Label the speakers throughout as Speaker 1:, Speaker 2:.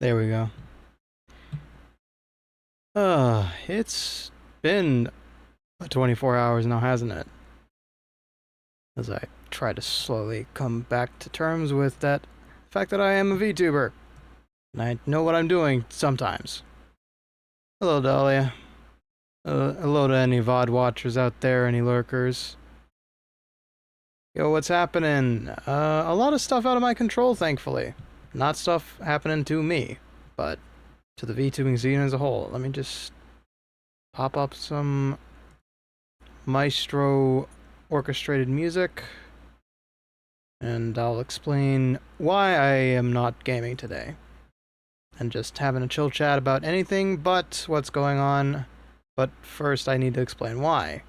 Speaker 1: There we go. It's been 24 hours now, hasn't it? As I try to slowly come back to terms with that fact that I am a VTuber. And I know what I'm doing sometimes. Hello, Dahlia. Hello to any VOD watchers out there, any lurkers. Yo, what's happening? A lot of stuff out of my control, thankfully. Not stuff happening to me, but to the VTubing scene as a whole. Let me just pop up some Maestro orchestrated music, and I'll explain why I am not gaming today. And just having a chill chat about anything but what's going on. But first I need to explain why.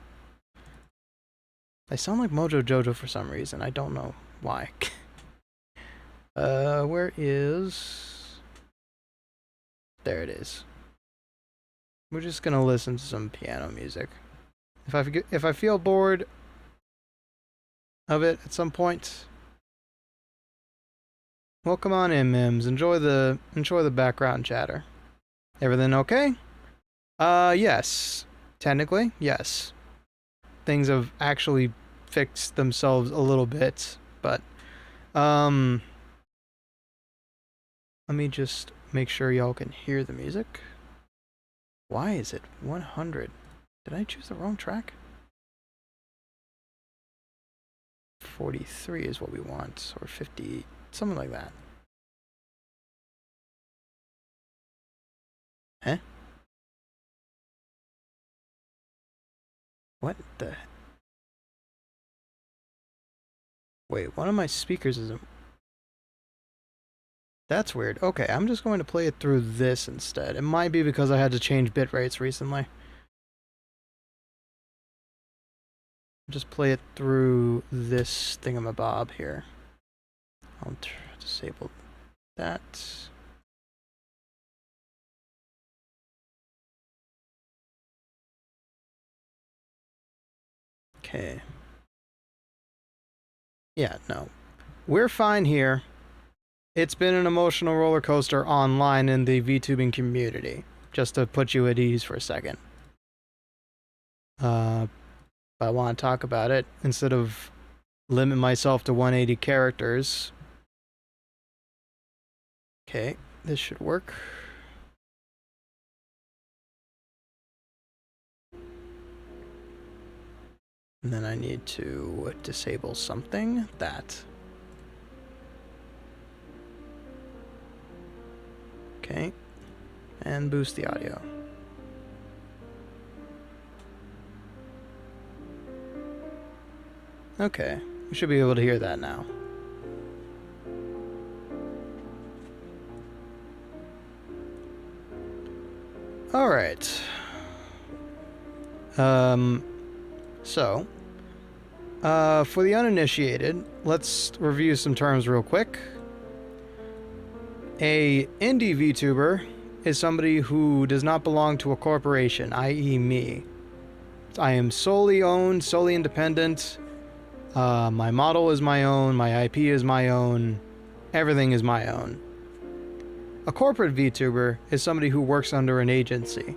Speaker 1: I sound like Mojo Jojo for some reason. I don't know why. Where is... There it is. We're just gonna listen to some piano music. If I feel bored of it at some point, well, come on in, Mims. Enjoy the background chatter. Everything okay? Yes. Technically, yes. Things have actually fixed themselves a little bit, but let me just make sure y'all can hear the music. Why is it 100? Did I choose the wrong track? 43 is what we want, or 50, something like that. Huh? What the? Wait, one of my speakers isn't... That's weird. Okay, I'm just going to play it through this instead. It might be because I had to change bit rates recently. Just play it through this thingamabob here. I'll disable that. Okay. Yeah, no. We're fine here. It's been an emotional roller coaster online in the VTubing community. Just to put you at ease for a second. I want to talk about it instead of limit myself to 180 characters. Okay, this should work. And then I need to disable something. That. Okay. And boost the audio. Okay. We should be able to hear that now. Alright. So, for the uninitiated, let's review some terms real quick. A indie VTuber is somebody who does not belong to a corporation, i.e. me. I am solely owned, solely independent. My model is my own, my IP is my own, everything is my own. A corporate VTuber is somebody who works under an agency.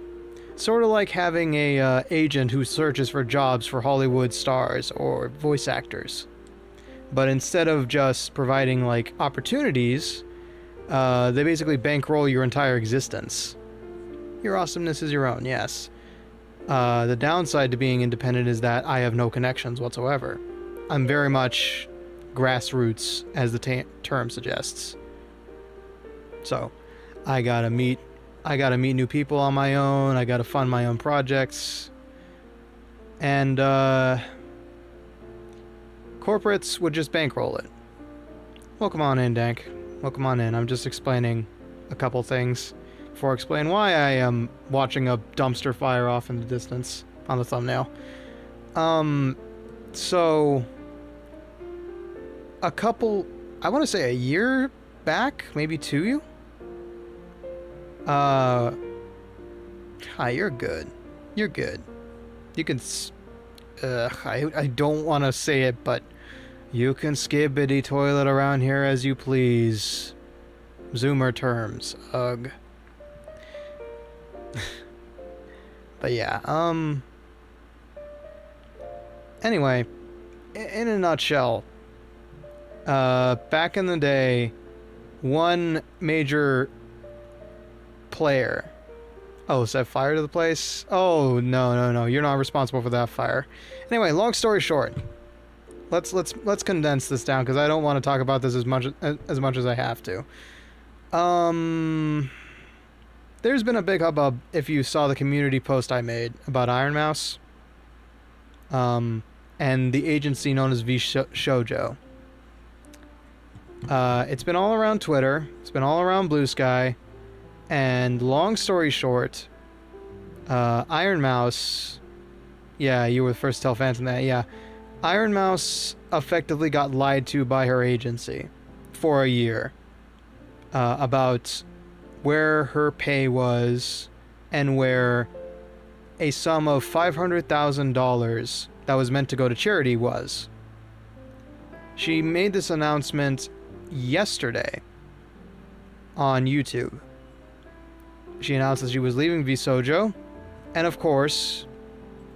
Speaker 1: Sort of like having a agent who searches for jobs for Hollywood stars or voice actors. But instead of just providing like opportunities, they basically bankroll your entire existence. Your awesomeness is your own, yes. The downside to being independent is that I have no connections whatsoever. I'm very much grassroots, as the term suggests. So, I gotta meet new people on my own, I gotta fund my own projects, and corporates would just bankroll it. Welcome on in, Dank. Welcome on in. I'm just explaining a couple things before I explain why I am watching a dumpster fire off in the distance on the thumbnail. So a couple, I want to say a year back, maybe 2. Hi, you're good. You're good. You can, I don't want to say it, but you can skibbity toilet around here as you please. Zoomer terms. Ugh. But yeah, anyway, in a nutshell, back in the day, one major player... Oh, set fire to the place? Oh, no, you're not responsible for that fire. Anyway, long story short, let's condense this down, because I don't want to talk about this as much as I have to. There's been a big hubbub if you saw the community post I made about Iron Mouse, and the agency known as VShojo. It's been all around Twitter, it's been all around Blue Sky, and long story short, Iron Mouse, yeah, you were the first to tell fans in that, yeah, Iron Mouse effectively got lied to by her agency for a year, about where her pay was and where a sum of $500,000 that was meant to go to charity was. She made this announcement yesterday on YouTube. She announced that she was leaving VShojo, and of course,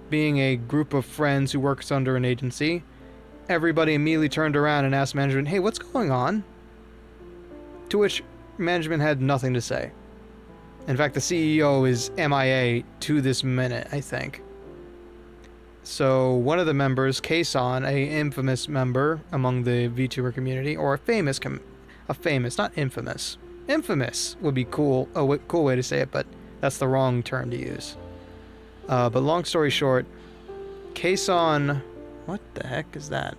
Speaker 1: being a group of friends who works under an agency, everybody immediately turned around and asked management, hey, what's going on? To which management had nothing to say. In fact, the CEO is MIA to this minute, I think. So one of the members, Kason, a infamous member among the VTuber community, or a famous, not infamous. Infamous would be cool, a cool way to say it, but that's the wrong term to use. But long story short, Kason, what the heck is that?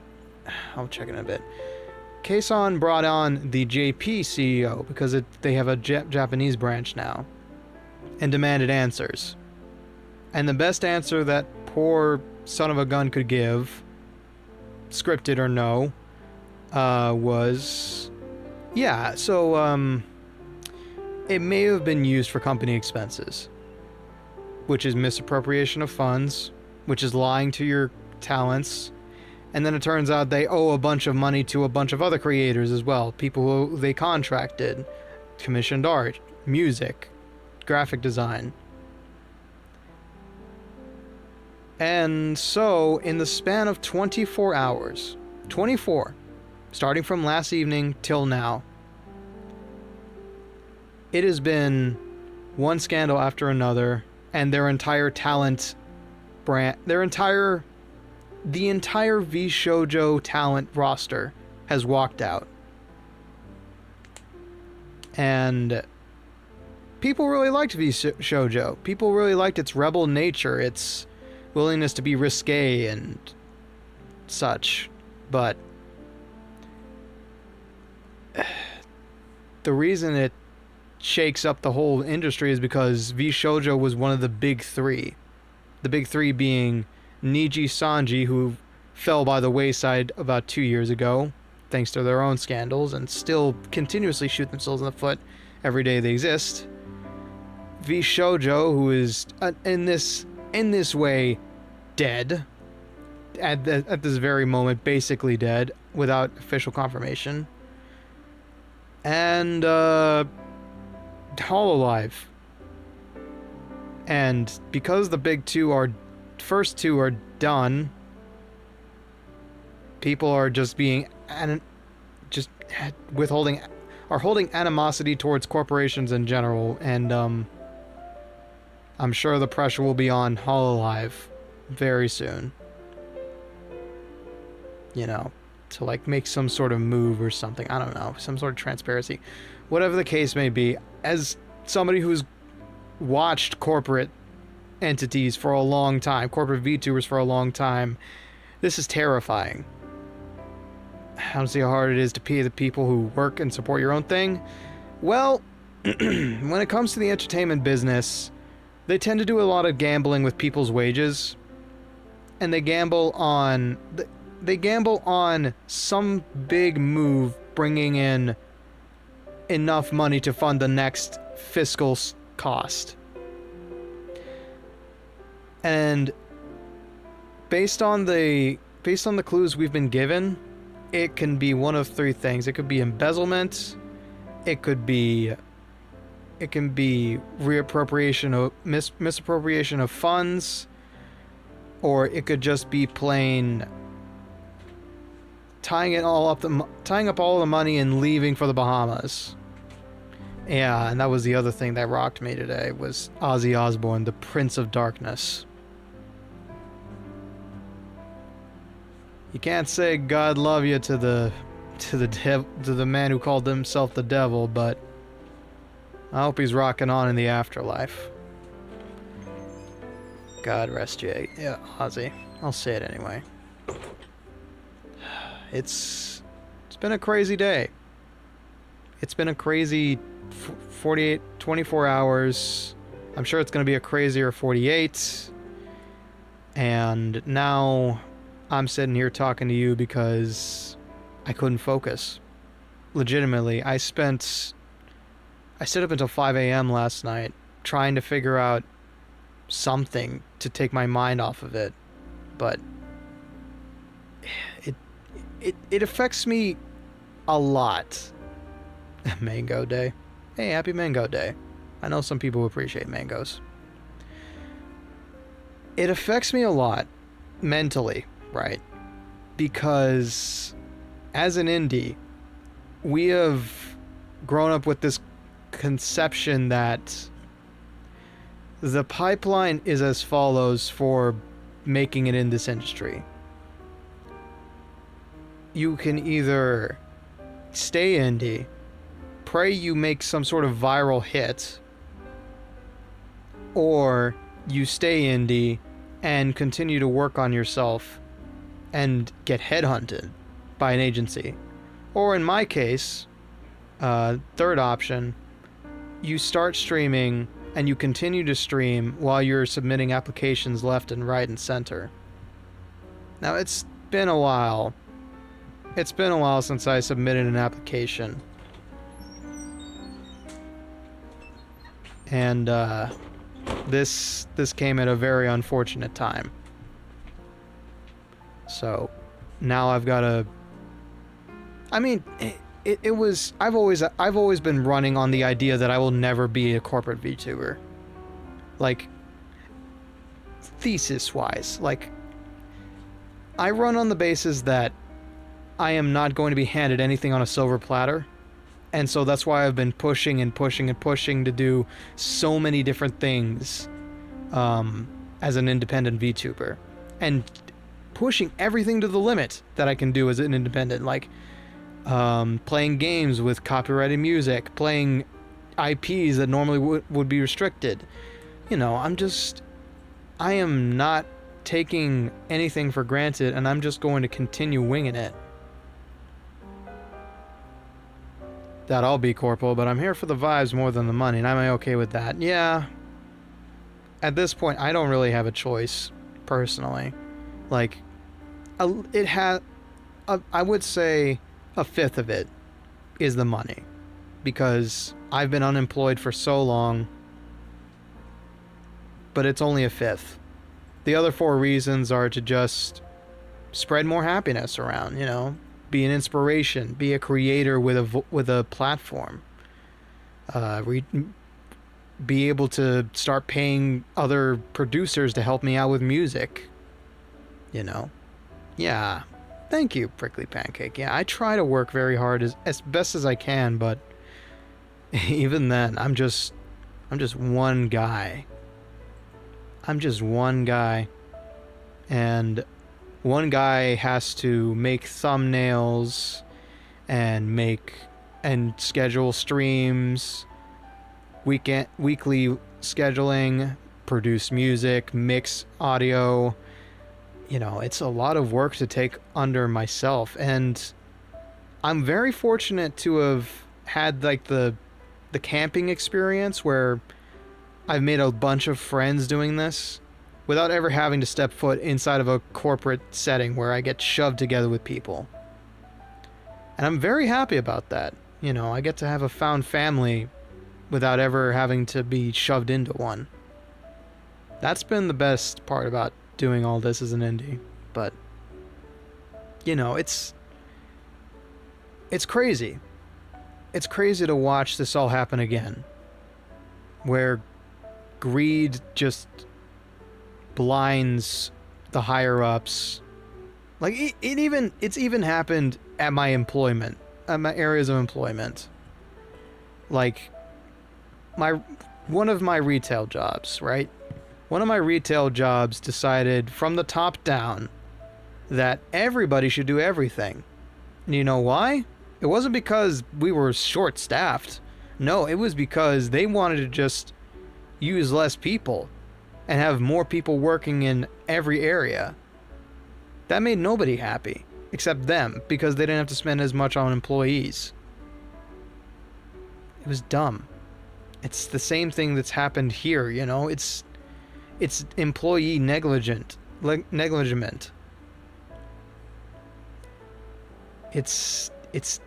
Speaker 1: I'll check in a bit. Kason brought on the JP CEO because they have a Japanese branch now, and demanded answers. And the best answer that poor son of a gun could give, scripted or no, was, yeah, so it may have been used for company expenses, which is misappropriation of funds, which is lying to your talents. And then it turns out they owe a bunch of money to a bunch of other creators as well. People who they contracted, commissioned art, music, graphic design. And so, in the span of 24 hours, 24, starting from last evening till now, it has been one scandal after another, and their entire talent brand, the entire VShojo talent roster has walked out. And people really liked VShojo. People really liked its rebel nature, its willingness to be risque and such. But the reason it shakes up the whole industry is because VShojo was one of the big three. The big three being Niji Sanji, who fell by the wayside about 2 years ago, thanks to their own scandals, and still continuously shoot themselves in the foot every day they exist. VShojo, who is in this way dead at this very moment, basically dead without official confirmation. And Hololive. And because the big first two are done, people are just holding animosity towards corporations in general, and I'm sure the pressure will be on Hololive very soon. You know, to like make some sort of move or something. I don't know, some sort of transparency. Whatever the case may be, as somebody who's watched corporate entities for a long time, corporate VTubers for a long time, this is terrifying. I don't see how hard it is to pay the people who work and support your own thing. Well, when it comes to the entertainment business, they tend to do a lot of gambling with people's wages, and they gamble on some big move bringing in enough money to fund the next fiscal cost. And based on the clues we've been given, it can be one of three things. It could be embezzlement, It could be, it can be reappropriation of misappropriation of funds, or it could just be plain tying up all the money and leaving for the Bahamas. Yeah, and that was the other thing that rocked me today, was Ozzy Osbourne, the Prince of Darkness. You can't say God love you to the man who called himself the devil, but I hope he's rocking on in the afterlife. God rest you, yeah, Ozzy. I'll say it anyway. It's been a crazy day. It's been a crazy 24 hours. I'm sure it's going to be a crazier 48. And now I'm sitting here talking to you because I couldn't focus. Legitimately, I stayed up until 5 a.m. last night trying to figure out something to take my mind off of it. But it affects me a lot. Mango Day. Hey, happy Mango Day. I know some people appreciate mangoes. It affects me a lot mentally, right? Because as an indie, we have grown up with this conception that the pipeline is as follows for making it in this industry. You can either stay indie, pray you make some sort of viral hit, or you stay indie and continue to work on yourself and get headhunted by an agency. Or in my case, third option, you start streaming and you continue to stream while you're submitting applications left and right and center. Now, it's been a while. It's been a while since I submitted an application. And this came at a very unfortunate time. So now I've got to, I mean, it was, I've always been running on the idea that I will never be a corporate VTuber. Like, thesis wise, like, I run on the basis that I am not going to be handed anything on a silver platter. And so that's why I've been pushing and pushing and pushing to do so many different things as an independent VTuber. And pushing everything to the limit that I can do as an independent. Like playing games with copyrighted music, playing IPs that normally would be restricted. You know, I am not taking anything for granted, and I'm just going to continue winging it. That I'll be corporal, but I'm here for the vibes more than the money, and I'm okay with that. Yeah. At this point, I don't really have a choice, personally. Like, it has, I would say a fifth of it is the money. Because I've been unemployed for so long, but it's only a fifth. The other 4 reasons are to just spread more happiness around, you know? Be an inspiration, be a creator with a platform, be able to start paying other producers to help me out with music, you know. Yeah, thank you, Prickly Pancake. Yeah, I try to work very hard as best as I can, but even then, I'm just one guy. I'm just one guy, and one guy has to make thumbnails and schedule streams, weekly scheduling, produce music, mix audio. You know, it's a lot of work to take under myself, and I'm very fortunate to have had like the camping experience where I've made a bunch of friends doing this without ever having to step foot inside of a corporate setting where I get shoved together with people. And I'm very happy about that. You know, I get to have a found family without ever having to be shoved into one. That's been the best part about doing all this as an indie. But, you know, it's crazy. it's crazy to watch this all happen again, where greed just blinds the higher ups. Like it's even happened at my employment, at my areas of employment. Like one of my retail jobs, right? One of my retail jobs decided from the top down that everybody should do everything. And you know why? It wasn't because we were short-staffed. No, it was because they wanted to just use less people and have more people working in every area. That made nobody happy, except them, because they didn't have to spend as much on employees. It was dumb. It's the same thing that's happened here, you know? It's employee negligent. It's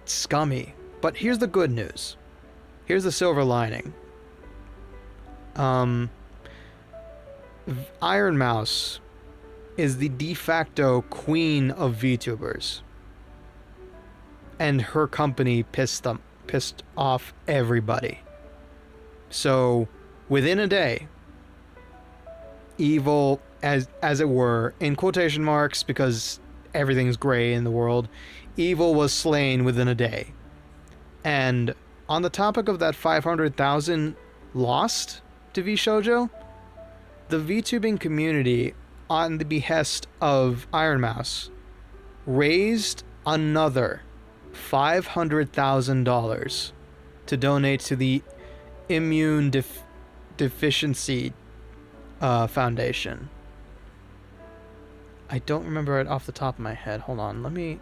Speaker 1: scummy. But here's the good news. Here's the silver lining. Iron Mouse is the de facto queen of VTubers. And her company pissed off everybody. So, within a day, evil, as it were, in quotation marks, because everything's gray in the world, evil was slain within a day. And on the topic of that 500,000 lost to VShojo, the VTubing community, on the behest of Iron Mouse, raised another $500,000 to donate to the Immune Deficiency Foundation. I don't remember it off the top of my head. Hold on, let me...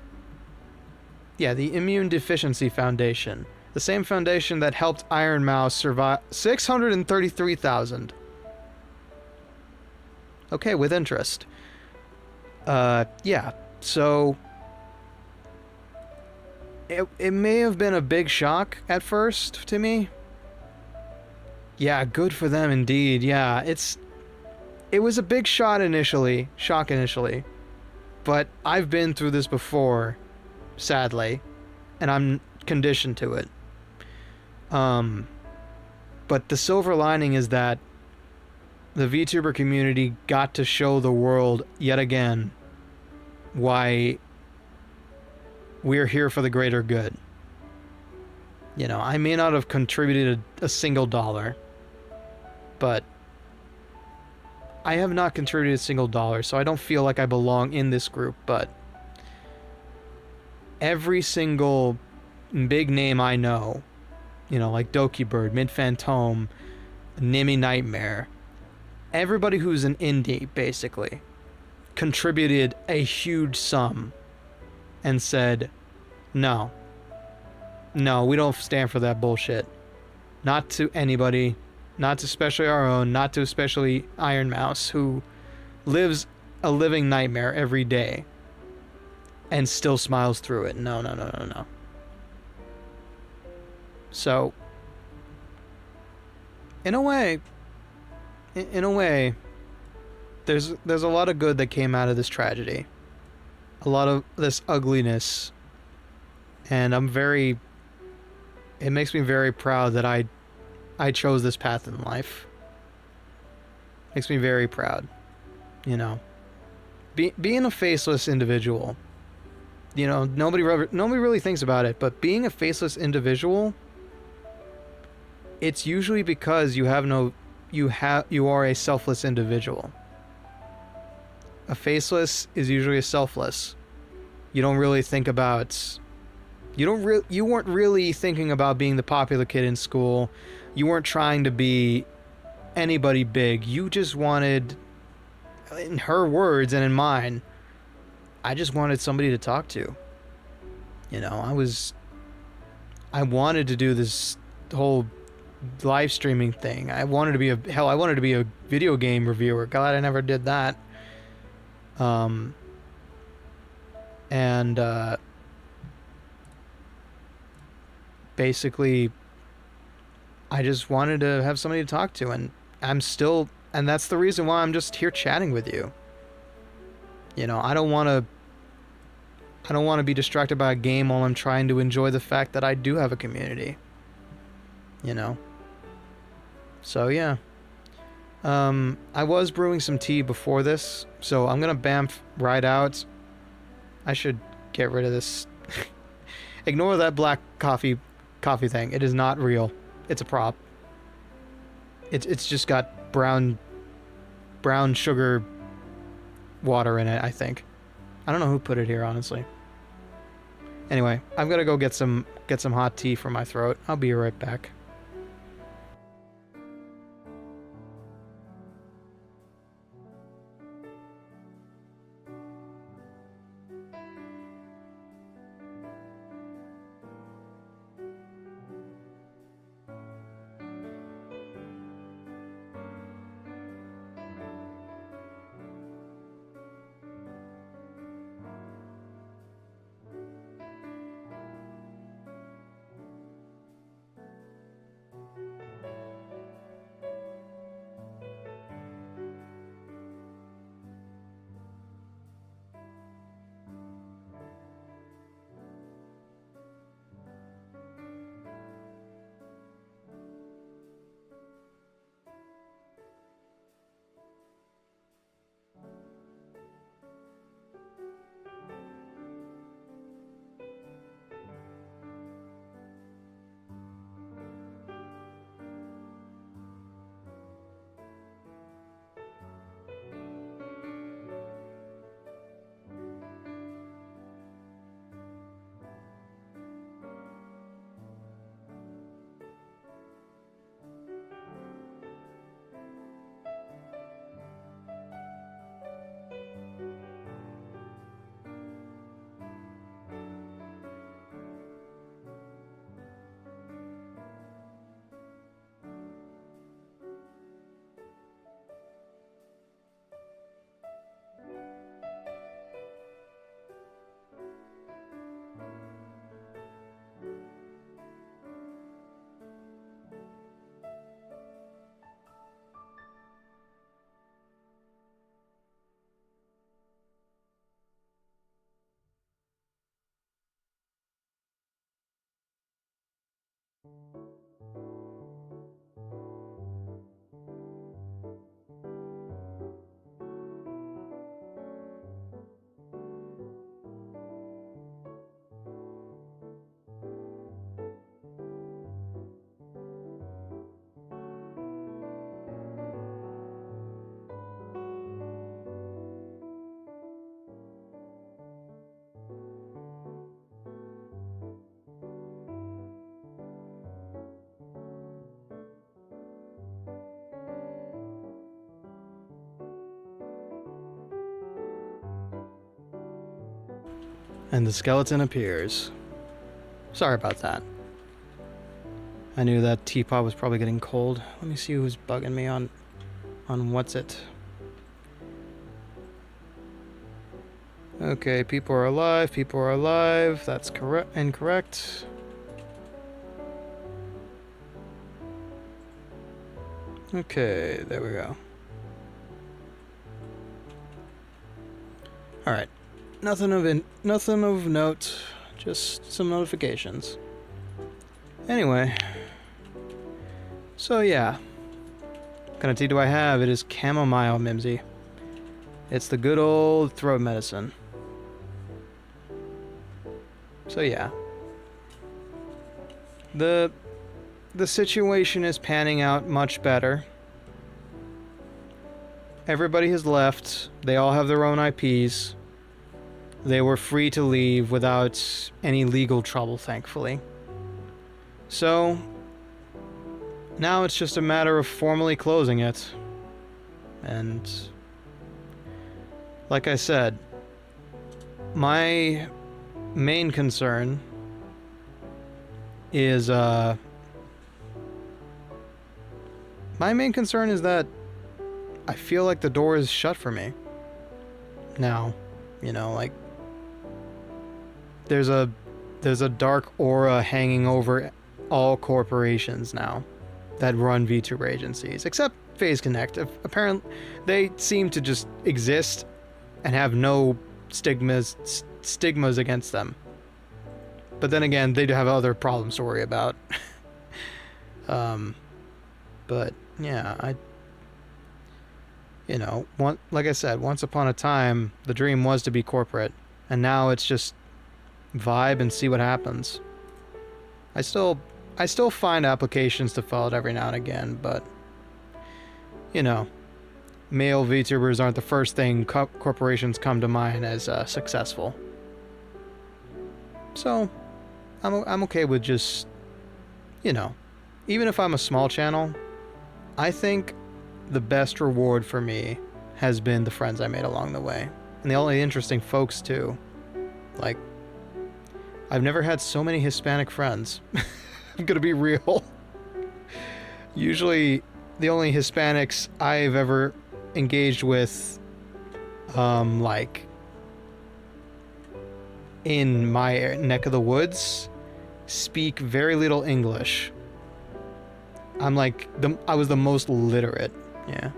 Speaker 1: Yeah, the Immune Deficiency Foundation. The same foundation that helped Iron Mouse survive... 633,000. Okay, with interest. Yeah, so... It may have been a big shock at first to me. Yeah, good for them indeed. Yeah, it was a big shock initially, but I've been through this before, sadly, and I'm conditioned to it. But the silver lining is that the VTuber community got to show the world yet again why we're here for the greater good. You know, I may not have contributed a single dollar, but I have not contributed a single dollar, so I don't feel like I belong in this group, but every single big name I know, you know, like Dokibird, Mid Phantom, Nimmy Nightmare, everybody who's an indie, basically, contributed a huge sum and said, no, we don't stand for that bullshit. Not to anybody, not to especially our own, not to especially Iron Mouse, who lives a living nightmare every day and still smiles through it. No. So, in a way, there's a lot of good that came out of this tragedy. A lot of this ugliness. And it makes me very proud that I chose this path in life. Makes me very proud. You know, being a faceless individual, you know, nobody really thinks about it, but being a faceless individual, it's usually because you are a selfless individual. A faceless is usually a selfless. You don't really think about... You weren't really thinking about being the popular kid in school. You weren't trying to be anybody big. You just wanted, in her words and in mine, I just wanted somebody to talk to. You know, I wanted to do this whole live streaming thing. I wanted to be a video game reviewer. Glad I never did that. Basically, I just wanted to have somebody to talk to, and that's the reason why I'm just here chatting with you. You know, I don't want I don't want to be distracted by a game while I'm trying to enjoy the fact that I do have a community. You know? So, yeah. I was brewing some tea before this, so I'm gonna bamf right out. I should get rid of this. Ignore that black coffee thing. It is not real. It's a prop. It's just got brown sugar water in it, I think. I don't know who put it here, honestly. Anyway, I'm gonna go get some hot tea for my throat. I'll be right back. And the skeleton appears. Sorry about that. I knew that teapot was probably getting cold. Let me see who's bugging me on what's it. Okay, people are alive, people are alive. That's incorrect. Okay, there we go. Alright. Nothing of note, just some notifications. Anyway. So yeah. What kind of tea do I have? It is chamomile, Mimsy. It's the good old throat medicine. So yeah. The situation is panning out much better. Everybody has left. They all have their own IPs. They were free to leave without any legal trouble, thankfully. So, now it's just a matter of formally closing it. And, like I said, my main concern is, that I feel like the door is shut for me. Now, you know, like, there's a dark aura hanging over all corporations now that run VTube agencies, except Phase Connect. Apparently, they seem to just exist and have no stigmas stigmas against them. But then again, they do have other problems to worry about. But yeah, you know, like I said, once upon a time, the dream was to be corporate, and now it's just vibe and see what happens. I still find applications to fill out every now and again, but you know, male VTubers aren't the first thing corporations come to mind as successful. So I'm okay with just, you know, even if I'm a small channel, I think the best reward for me has been the friends I made along the way. And the only interesting folks too. Like, I've never had so many Hispanic friends. I'm gonna be real. Usually, the only Hispanics I've ever engaged with, like, in my neck of the woods, speak very little English. I'm like, I was the most literate, yeah.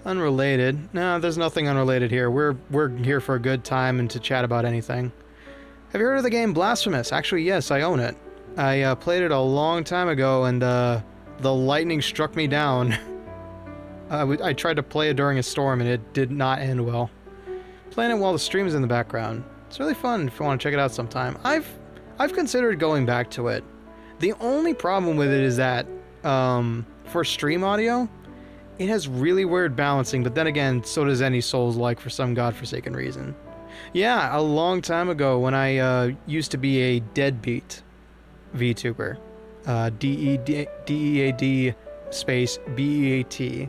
Speaker 1: Unrelated. No, there's nothing unrelated here. We're here for a good time and to chat about anything. Have you heard of the game Blasphemous? Actually, yes, I own it. I played it a long time ago, and the lightning struck me down. I tried to play it during a storm, and it did not end well. Playing it while the stream is in the background. It's really fun if you want to check it out sometime. I've considered going back to it. The only problem with it is that for stream audio, it has really weird balancing, but then again, so does any Souls-like for some godforsaken reason. Yeah, a long time ago when I used to be a deadbeat VTuber. D-E-A-D space B-E-A-T.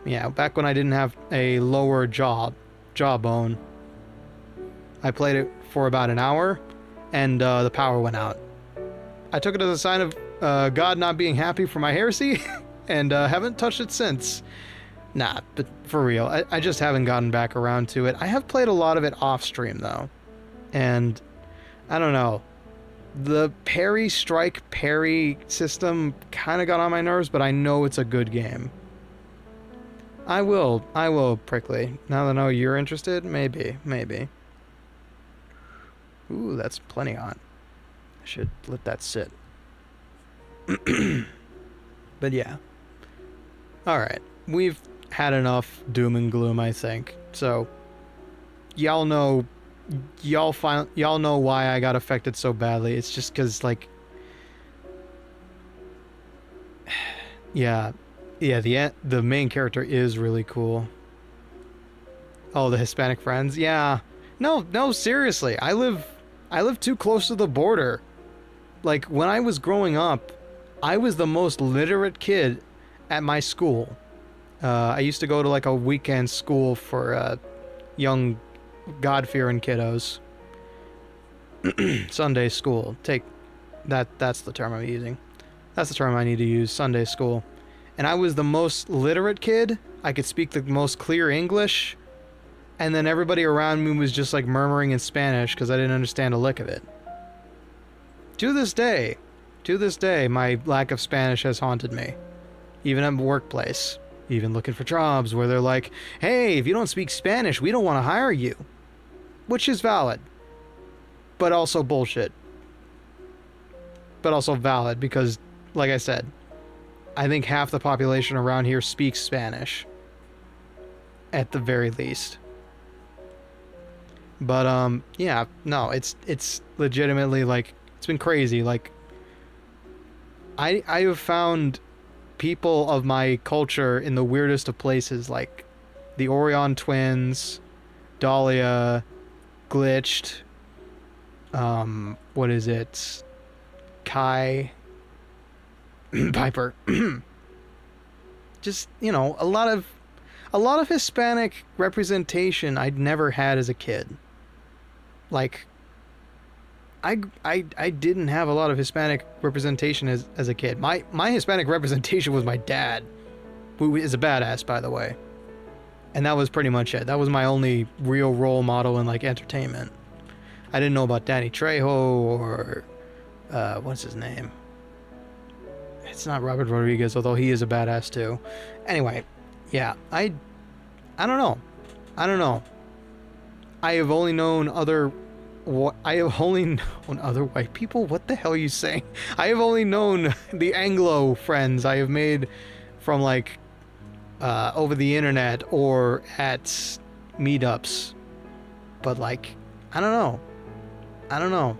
Speaker 1: Yeah, back when I didn't have a lower jawbone. I played it for about an hour, and the power went out. I took it as a sign of God not being happy for my heresy, and haven't touched it since. Nah, but for real, I just haven't gotten back around to it. I have played a lot of it off stream, though. And, I don't know. The parry, strike, parry system kind of got on my nerves, but I know it's a good game. I will, Prickly. Now that I know you're interested, maybe. Ooh, that's plenty hot. I should let that sit. But yeah. Alright, we've had enough doom and gloom, I think. So, y'all know why I got affected so badly. It's just because, like, yeah, the main character is really cool. Oh, the Hispanic friends, yeah. No, seriously, I live too close to the border. Like, when I was growing up, I was the most literate kid at my school. I used to go to like a weekend school for young God-fearing kiddos. Sunday school. That's the term I'm using. That's the term I need to use, Sunday school. And I was the most literate kid. I could speak the most clear English. And then everybody around me was just like murmuring in Spanish because I didn't understand a lick of it. To this day, my lack of Spanish has haunted me. Even at the workplace. Even looking for jobs where they're like, hey, if you don't speak Spanish, we don't want to hire you. Which is valid. But also bullshit. But also valid because, like I said, I think half the population around here speaks Spanish. At the very least. But, yeah, no, it's legitimately, like, it's been crazy. Like, I have found people of my culture in the weirdest of places, like the Orion twins, Dahlia, Glitched, what is it? Kai, Piper. Just, you know, a lot of Hispanic representation I'd never had as a kid. Like, I didn't have a lot of Hispanic representation as a kid. My Hispanic representation was my dad, who is a badass, by the way. And that was pretty much it. That was my only real role model in, like, entertainment. I didn't know about Danny Trejo or, what's his name? It's not Robert Rodriguez, although he is a badass too. Anyway, yeah, I I don't know. I don't know. I have only known other white people? What the hell are you saying? I have only known the Anglo friends I have made from, like, over the internet or at meetups. But, like, I don't know. I don't know.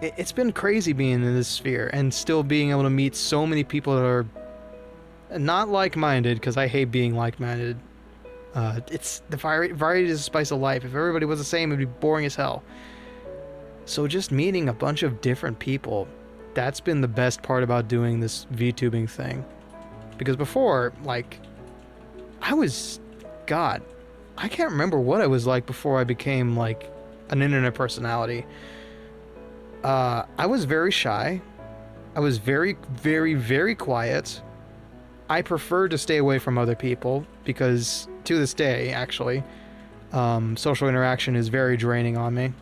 Speaker 1: It's been crazy being in this sphere and still being able to meet so many people that are not like-minded, because I hate being like-minded. It's the variety is the spice of life. If everybody was the same, it'd be boring as hell. So just meeting a bunch of different people, that's been the best part about doing this VTubing thing. Because before, like, God, I can't remember what I was like before I became, like, an internet personality. I was very shy. I was very, very, very quiet. I prefer to stay away from other people because, to this day, actually, social interaction is very draining on me.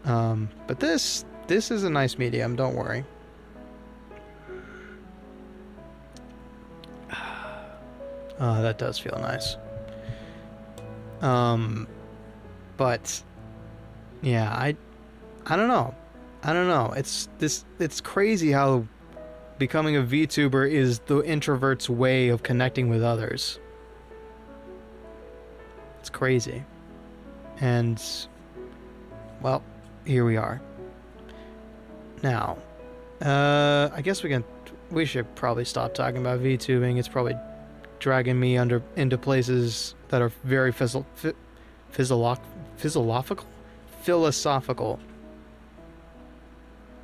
Speaker 1: But this is a nice medium, don't worry. That does feel nice. But yeah, I don't know. I don't know. It's crazy how becoming a VTuber is the introvert's way of connecting with others. It's crazy. And, well, here we are. Now, I guess we should probably stop talking about VTubing. It's probably dragging me into places that are very philosophical.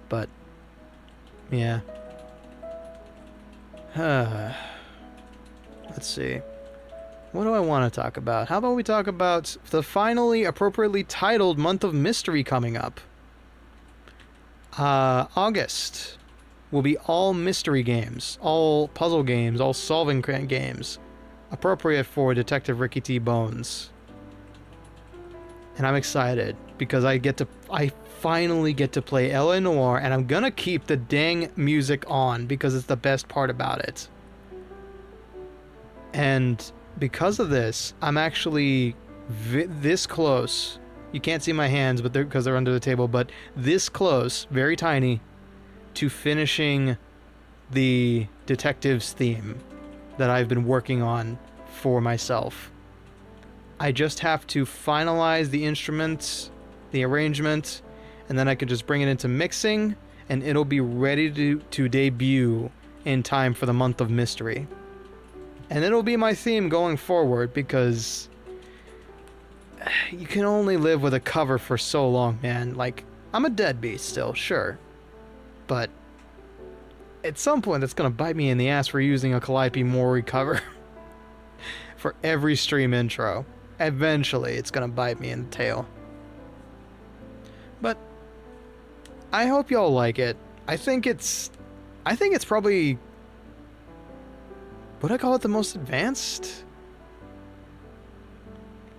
Speaker 1: But, yeah. Let's see. What do I want to talk about? How about we talk about the finally appropriately titled month of mystery coming up? August will be all mystery games, all puzzle games, all solving games, appropriate for Detective Ricky T. Bones. And I'm excited because I finally get to play L.A. Noire, and I'm gonna keep the dang music on because it's the best part about it. And because of this, I'm actually this close. You can't see my hands, but because they're under the table, but this close, very tiny, to finishing the Detectives theme that I've been working on for myself. I just have to finalize the instruments, the arrangement, and then I can just bring it into mixing, and it'll be ready to debut in time for the month of mystery. And it'll be my theme going forward, because you can only live with a cover for so long, man. Like, I'm a deadbeat still, sure. But at some point, it's going to bite me in the ass for using a Calliope Mori cover for every stream intro. Eventually, it's going to bite me in the tail. But I hope y'all like it. I think it's probably... would I call it the most advanced?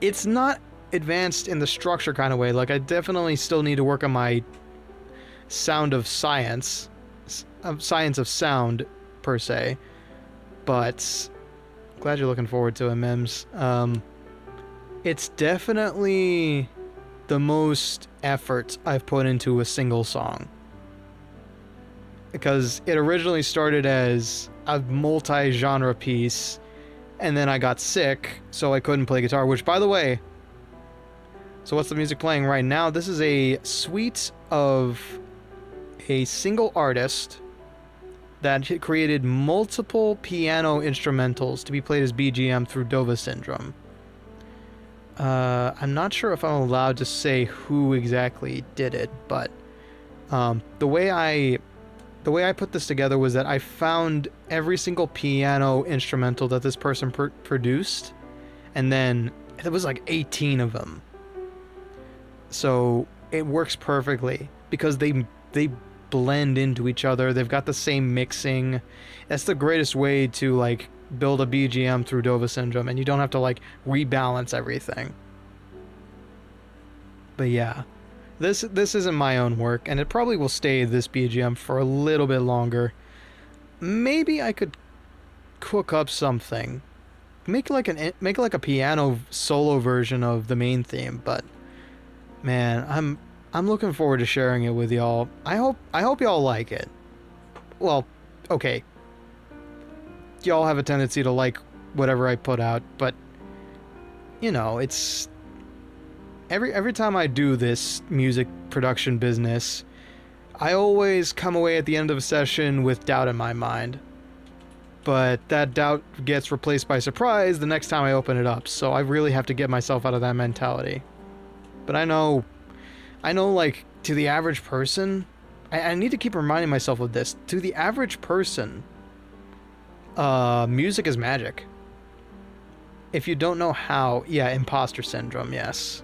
Speaker 1: It's not advanced in the structure kind of way. Like, I definitely still need to work on my science of sound, per se. But glad you're looking forward to it, Mims. It's definitely the most effort I've put into a single song. Because it originally started as a multi-genre piece, and then I got sick, so I couldn't play guitar, which, by the way... So what's the music playing right now? This is a suite of a single artist that created multiple piano instrumentals to be played as BGM through DOVA syndrome. I'm not sure if I'm allowed to say who exactly did it, but the way I put this together was that I found every single piano instrumental that this person produced, and then there was like 18 of them. So it works perfectly because they blend into each other. They've got the same mixing. That's the greatest way to like build a BGM through DOVA syndrome, and you don't have to like rebalance everything. But yeah, this isn't my own work, and it probably will stay this BGM for a little bit longer. Maybe I could cook up something make like a piano solo version of the main theme. But man, I'm looking forward to sharing it with y'all. I hope y'all like it. Well, okay. Y'all have a tendency to like whatever I put out, but you know, it's every time I do this music production business, I always come away at the end of a session with doubt in my mind. But that doubt gets replaced by surprise the next time I open it up, so I really have to get myself out of that mentality. But I know like, to the average person, I need to keep reminding myself of this. To the average person, music is magic. If you don't know how, yeah, imposter syndrome, yes.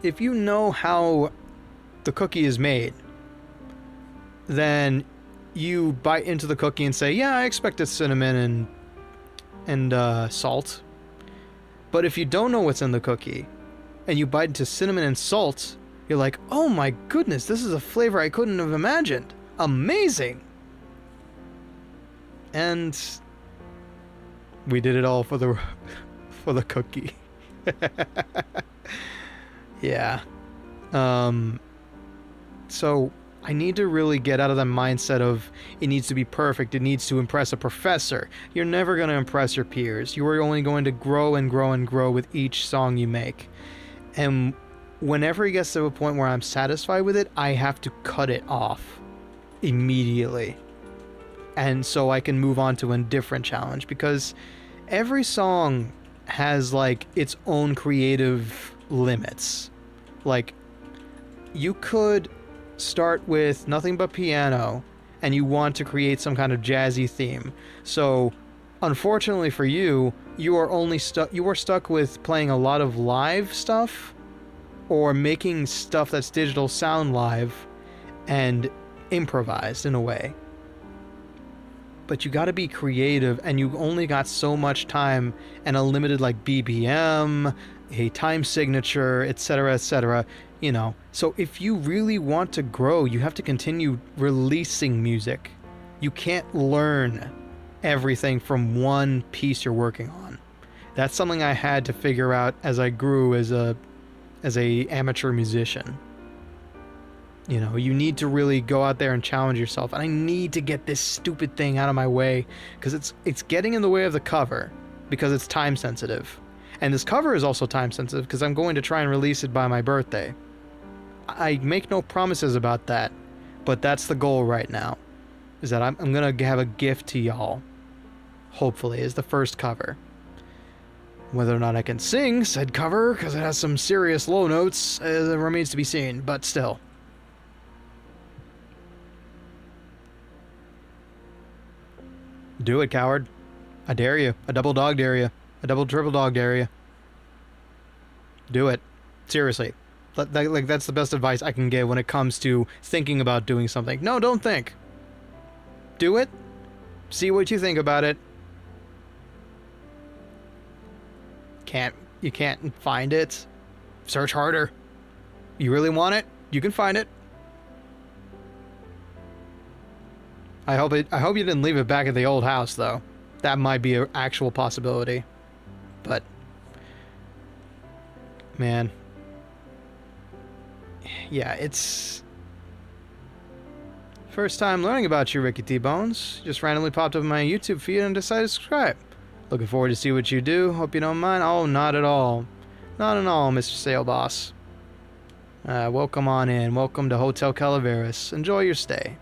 Speaker 1: If you know how the cookie is made, then you bite into the cookie and say, yeah, I expected cinnamon and salt. But if you don't know what's in the cookie, and you bite into cinnamon and salt, you're like, oh my goodness, this is a flavor I couldn't have imagined. Amazing! And we did it all for the cookie. Yeah. So I need to really get out of the mindset of it needs to be perfect, it needs to impress a professor. You're never going to impress your peers. You are only going to grow and grow and grow with each song you make. And whenever it gets to a point where I'm satisfied with it, I have to cut it off immediately. And so I can move on to a different challenge, because every song has like its own creative limits. Like, you could start with nothing but piano and you want to create some kind of jazzy theme. So unfortunately for you, you are stuck with playing a lot of live stuff or making stuff that's digital sound live and improvised in a way. But you got to be creative, and you only got so much time and a limited like BPM, a time signature, etc., etc. You know, so if you really want to grow, you have to continue releasing music. You can't learn everything from one piece you're working on. That's something I had to figure out as I grew as a amateur musician. You know, you need to really go out there and challenge yourself. And I need to get this stupid thing out of my way, because it's getting in the way of the cover, because it's time sensitive. And this cover is also time sensitive because I'm going to try and release it by my birthday. I make no promises about that, but that's the goal right now, is that I'm going to have a gift to y'all, hopefully, as the first cover. Whether or not I can sing said cover, because it has some serious low notes, remains to be seen, but still. Do it, coward. I dare you. A double dog dare you. A double triple dog dare you. Do it. Seriously. Like, that's the best advice I can give when it comes to thinking about doing something. No, don't think. Do it. See what you think about it. You can't find it. Search harder. You really want it? You can find it. I hope you didn't leave it back at the old house, though. That might be an actual possibility. But man, yeah, it's first time learning about you, Ricky T Bones. Just randomly popped up in my YouTube feed and decided to subscribe. Looking forward to see what you do. Hope you don't mind. Oh, not at all. Not at all, Mr. Sale Boss. Welcome on in. Welcome to Hotel Calaveras. Enjoy your stay.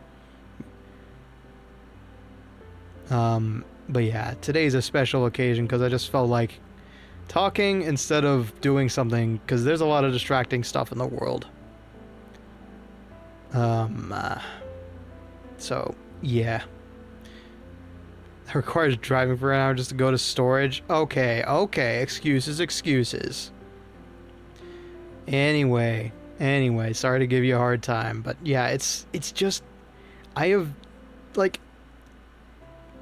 Speaker 1: But yeah, today's a special occasion because I just felt like talking instead of doing something, because there's a lot of distracting stuff in the world. So, yeah. It requires driving for an hour just to go to storage. Okay, excuses. Anyway, sorry to give you a hard time, but yeah, it's just, I have, like,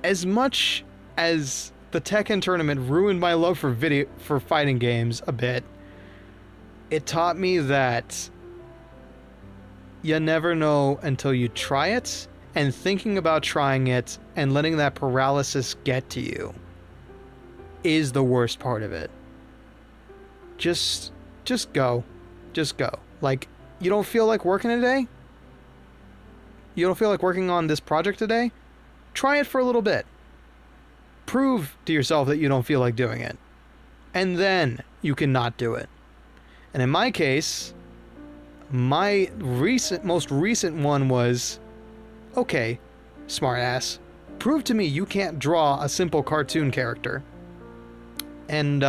Speaker 1: as much as the Tekken tournament ruined my love for fighting games a bit, it taught me that you never know until you try it, and thinking about trying it and letting that paralysis get to you is the worst part of it. Just go. Just go. Like, you don't feel like working today? You don't feel like working on this project today? Try it for a little bit. Prove to yourself that you don't feel like doing it. And then you can not do it. And in my case, my most recent one was, okay, smartass, prove to me you can't draw a simple cartoon character. And,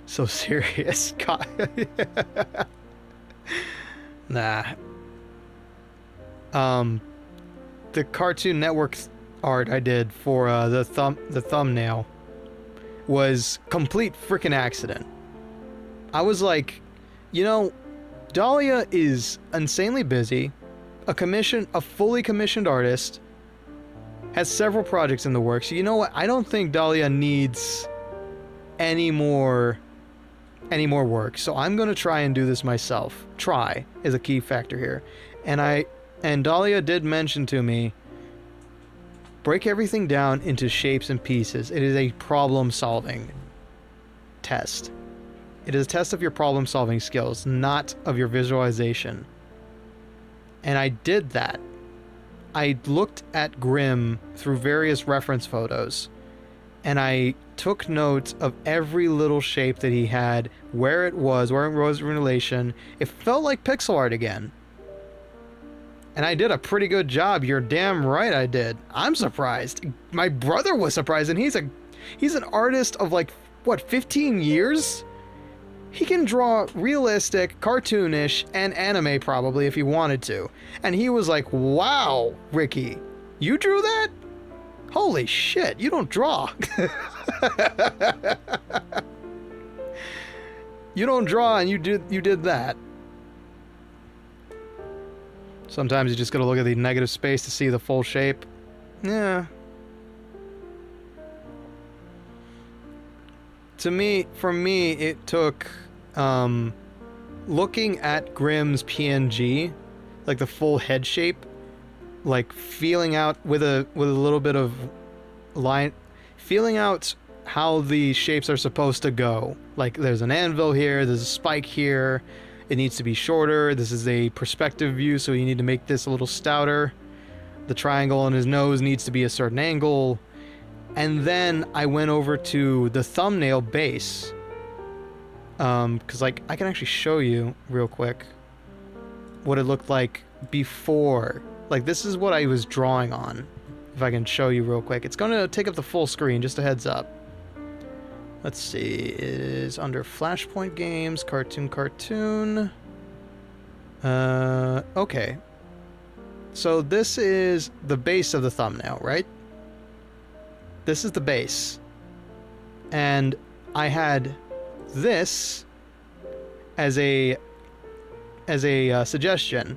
Speaker 1: so serious. God. Nah. The Cartoon Network art I did for the thumbnail was complete freaking accident. I was like, you know, Dahlia is insanely busy, a fully commissioned artist, has several projects in the works. You know what? I don't think Dahlia needs any more work, so I'm gonna try and do this myself. Try is a key factor here. And Dahlia did mention to me, break everything down into shapes and pieces. It is a problem-solving test. It is a test of your problem-solving skills, not of your visualization. And I did that. I looked at Grimm through various reference photos, and I took notes of every little shape that he had, where it was in relation. It felt like pixel art again. And I did a pretty good job. You're damn right I did. I'm surprised. My brother was surprised, and he's an artist of like, what, 15 years? He can draw realistic, cartoonish, and anime probably if he wanted to. And he was like, wow, Ricky, you drew that? Holy shit, you don't draw. You don't draw, and you did that. Sometimes you just gotta look at the negative space to see the full shape. Yeah. For me, it took looking at Grimm's PNG, like the full head shape, like feeling out with a little bit of line, feeling out how the shapes are supposed to go. Like there's an anvil here, there's a spike here, it needs to be shorter, this is a perspective view, so you need to make this a little stouter. The triangle on his nose needs to be a certain angle. And then I went over to the thumbnail base. Because like I can actually show you real quick what it looked like before. Like this is what I was drawing on. If I can show you real quick. It's going to take up the full screen, just a heads up. Let's see. It is under Flashpoint Games, Cartoon. Okay. So this is the base of the thumbnail, right? This is the base. And I had this as a suggestion.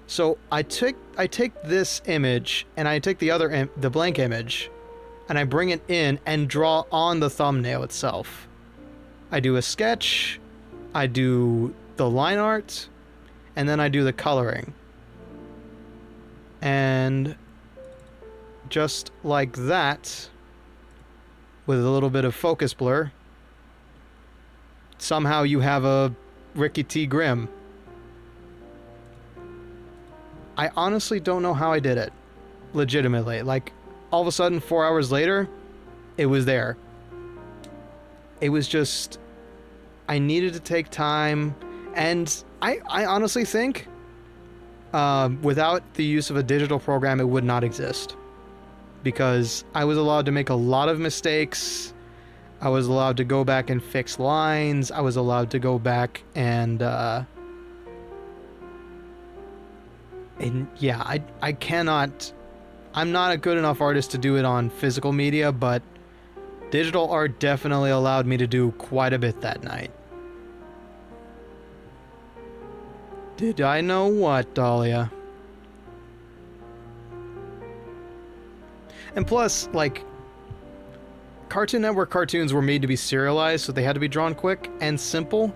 Speaker 1: So I take this image and I take the blank image and I bring it in and draw on the thumbnail itself. I do a sketch, I do the line art, and then I do the coloring. And just like that, with a little bit of focus blur, somehow you have a Ricky T. Grimm. I honestly don't know how I did it. Legitimately. Like, all of a sudden, 4 hours later, it was there. It was just, I needed to take time, and I honestly think without the use of a digital program, it would not exist. Because I was allowed to make a lot of mistakes. I was allowed to go back and fix lines. I was allowed to go back and yeah, I cannot, I'm not a good enough artist to do it on physical media, but digital art definitely allowed me to do quite a bit that night. Did I know what, Dahlia? And plus, like, Cartoon Network cartoons were made to be serialized, so they had to be drawn quick and simple.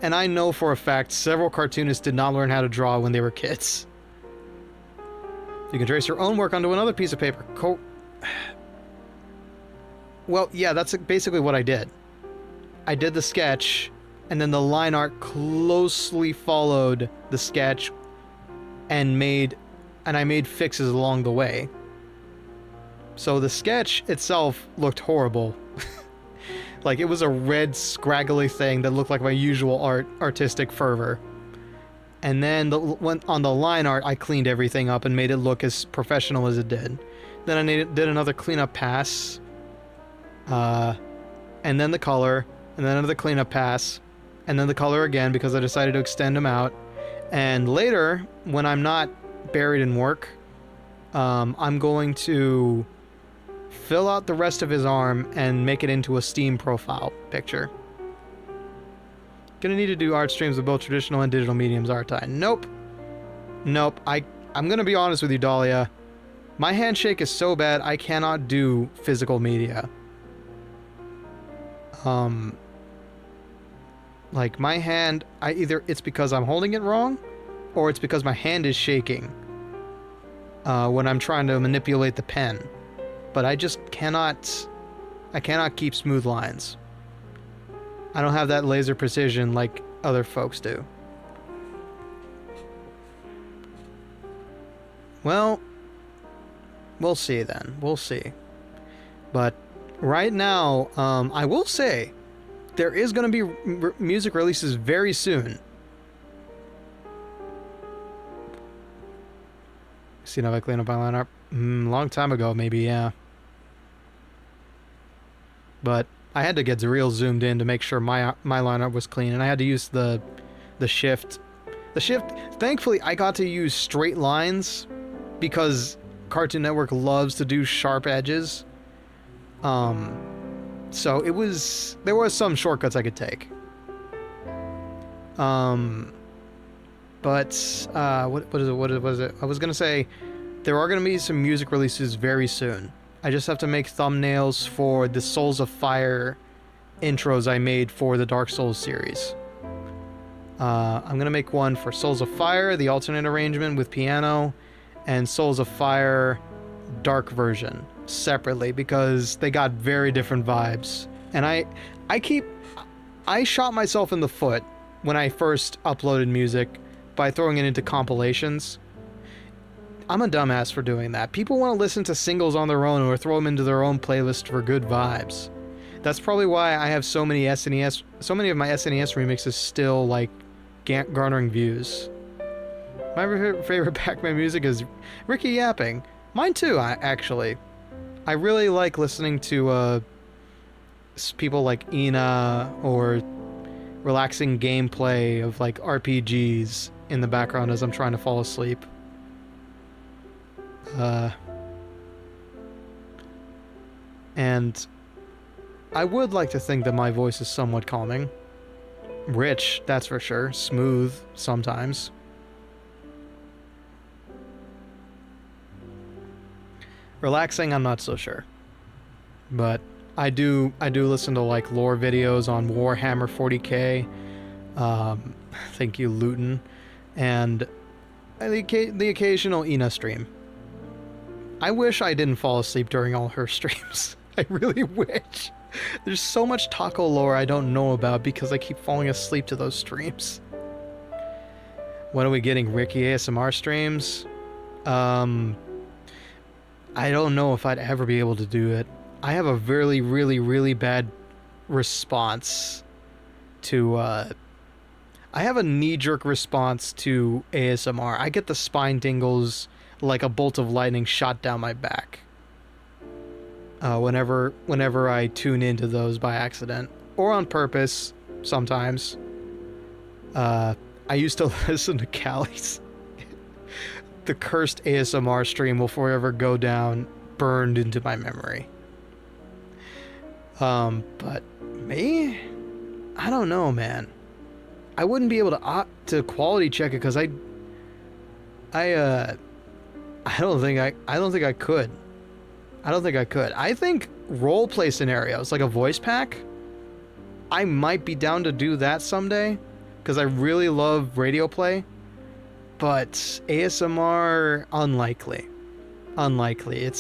Speaker 1: And I know for a fact several cartoonists did not learn how to draw when they were kids. You can trace your own work onto another piece of paper. Well, yeah, that's basically what I did. I did the sketch, and then the line art closely followed the sketch, and I made fixes along the way. So the sketch itself looked horrible. Like, it was a red, scraggly thing that looked like my usual artistic fervor. And then on the line art, I cleaned everything up and made it look as professional as it did. Then I did another cleanup pass, and then the color, and then another cleanup pass, and then the color again because I decided to extend them out. And later, when I'm not buried in work, I'm going to fill out the rest of his arm and make it into a Steam profile picture. Gonna need to do art streams with both traditional and digital mediums, aren't I? Nope. Nope. I'm gonna be honest with you, Dahlia. My handshake is so bad I cannot do physical media. Like my hand, either it's because I'm holding it wrong, or it's because my hand is shaking when I'm trying to manipulate the pen. But I just cannot, I cannot keep smooth lines. I don't have that laser precision like other folks do. Well, we'll see then. We'll see. But right now, I will say, there is going to be music releases very soon. Seen if I clean up my lineup? Long time ago, maybe, yeah. But I had to get real zoomed in to make sure my lineup was clean, and I had to use the shift. The shift, thankfully, I got to use straight lines because Cartoon Network loves to do sharp edges. So there was some shortcuts I could take. But what is it? I was gonna say there are gonna be some music releases very soon. I just have to make thumbnails for the Souls of Fire intros I made for the Dark Souls series. I'm gonna make one for Souls of Fire, the alternate arrangement with piano, and Souls of Fire dark version separately because they got very different vibes. And I shot myself in the foot when I first uploaded music by throwing it into compilations. I'm a dumbass for doing that. People want to listen to singles on their own or throw them into their own playlist for good vibes. That's probably why I have so many of my SNES remixes still like garnering views. My favorite Pac-Man music is Ricky yapping. Mine too, actually. I really like listening to people like Ina or relaxing gameplay of like RPGs in the background as I'm trying to fall asleep. And I would like to think that my voice is somewhat calming. Rich, that's for sure. Smooth, sometimes. Relaxing, I'm not so sure. But I do listen to like lore videos on Warhammer 40k. Thank you, Luton. And the occasional Ina stream. I wish I didn't fall asleep during all her streams. I really wish. There's so much taco lore I don't know about because I keep falling asleep to those streams. When are we getting Ricky ASMR streams? I don't know if I'd ever be able to do it. I have a really, really, really bad response to, I have a knee-jerk response to ASMR. I get the spine tingles like a bolt of lightning shot down my back. Whenever I tune into those by accident. Or on purpose, sometimes. I used to listen to Callie's. The cursed ASMR stream will forever go down, burned into my memory. But me? I don't know, man. I wouldn't be able to opt to quality check it because I don't think I could. I don't think I could. I think role play scenarios, like a voice pack, I might be down to do that someday, because I really love radio play, but ASMR, unlikely. Unlikely.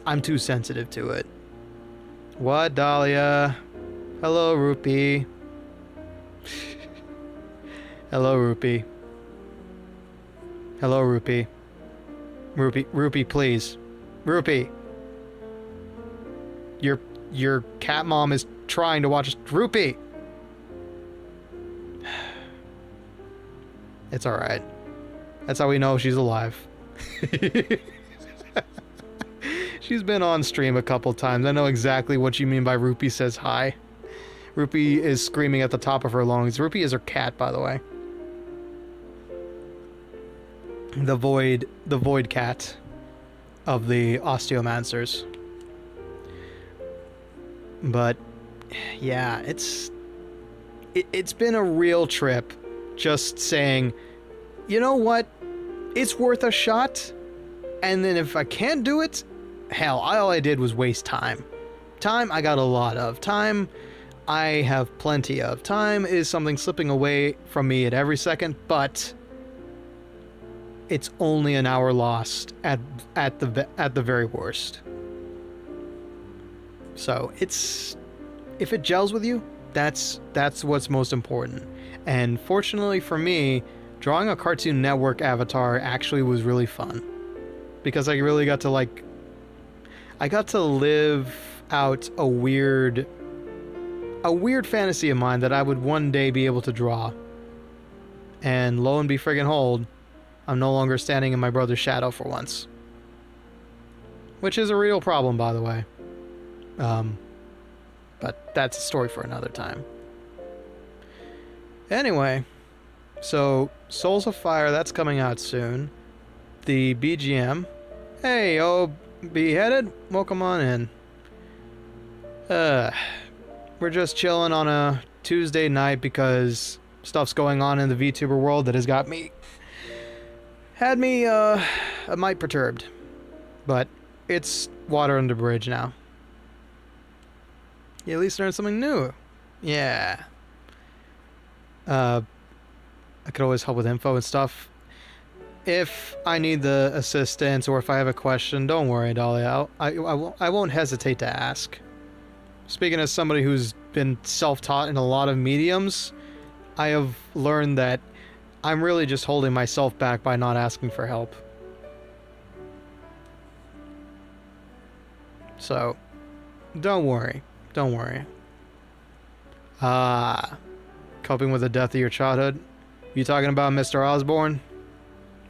Speaker 1: I'm too sensitive to it. What, Dahlia? Hello, Rupee. Hello, Rupee. Hello, Rupee. Rupee, please. Rupee. Your cat mom is trying to watch us. Rupee! It's alright. That's how we know she's alive. She's been on stream a couple times. I know exactly what you mean by Rupee says hi. Rupee is screaming at the top of her lungs. Rupee is her cat, by the way. The void cat of the Osteomancers. But yeah, it's been a real trip just saying, you know what? It's worth a shot. And then if I can't do it, hell, all I did was waste time. Time I got a lot of. Time I have plenty of. Time is something slipping away from me at every second, but it's only an hour lost at the very worst. So if it gels with you, that's what's most important. And fortunately for me, drawing a Cartoon Network avatar actually was really fun, because I really got to live out a weird fantasy of mine that I would one day be able to draw. And lo and be friggin' hold, I'm no longer standing in my brother's shadow for once. Which is a real problem, by the way. But that's a story for another time. Anyway, so Souls of Fire, that's coming out soon. The BGM. Hey, oh, Beheaded, welcome on in. We're just chilling on a Tuesday night because stuff's going on in the VTuber world that has had me a mite perturbed. But it's water under the bridge now. You at least learned something new. Yeah. I could always help with info and stuff. If I need the assistance or if I have a question, don't worry, Dahlia. I won't hesitate to ask. Speaking as somebody who's been self-taught in a lot of mediums, I have learned that I'm really just holding myself back by not asking for help. So, don't worry. Don't worry. Coping with the death of your childhood? You talking about Mr. Osborne?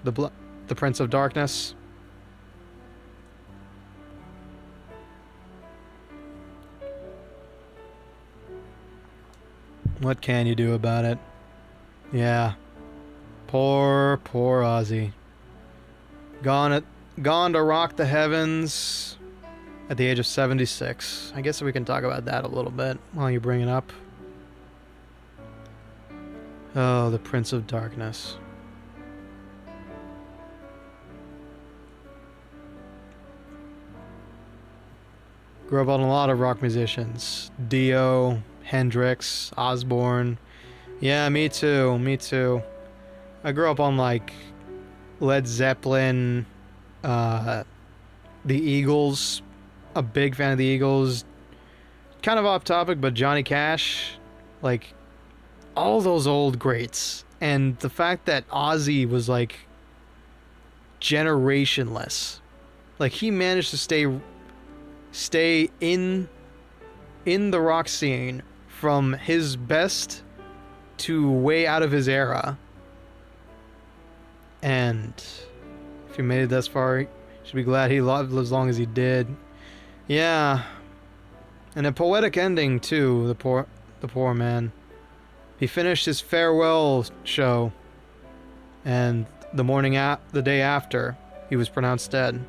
Speaker 1: The Prince of Darkness? What can you do about it? Yeah. Poor Ozzy. Gone to rock the heavens at the age of 76. I guess we can talk about that a little bit while you bring it up. Oh, the Prince of Darkness. Grew up on a lot of rock musicians. Dio, Hendrix, Osborne. Yeah, me too. I grew up on like Led Zeppelin, the Eagles. A big fan of the Eagles. Kind of off topic, but Johnny Cash. Like, all those old greats. And the fact that Ozzy was like generationless. Like, he managed to stay in the rock scene from his best to way out of his era. And if you made it this far, you should be glad he lived as long as he did. Yeah. And a poetic ending too, the poor man. He finished his farewell show, and the day after, he was pronounced dead.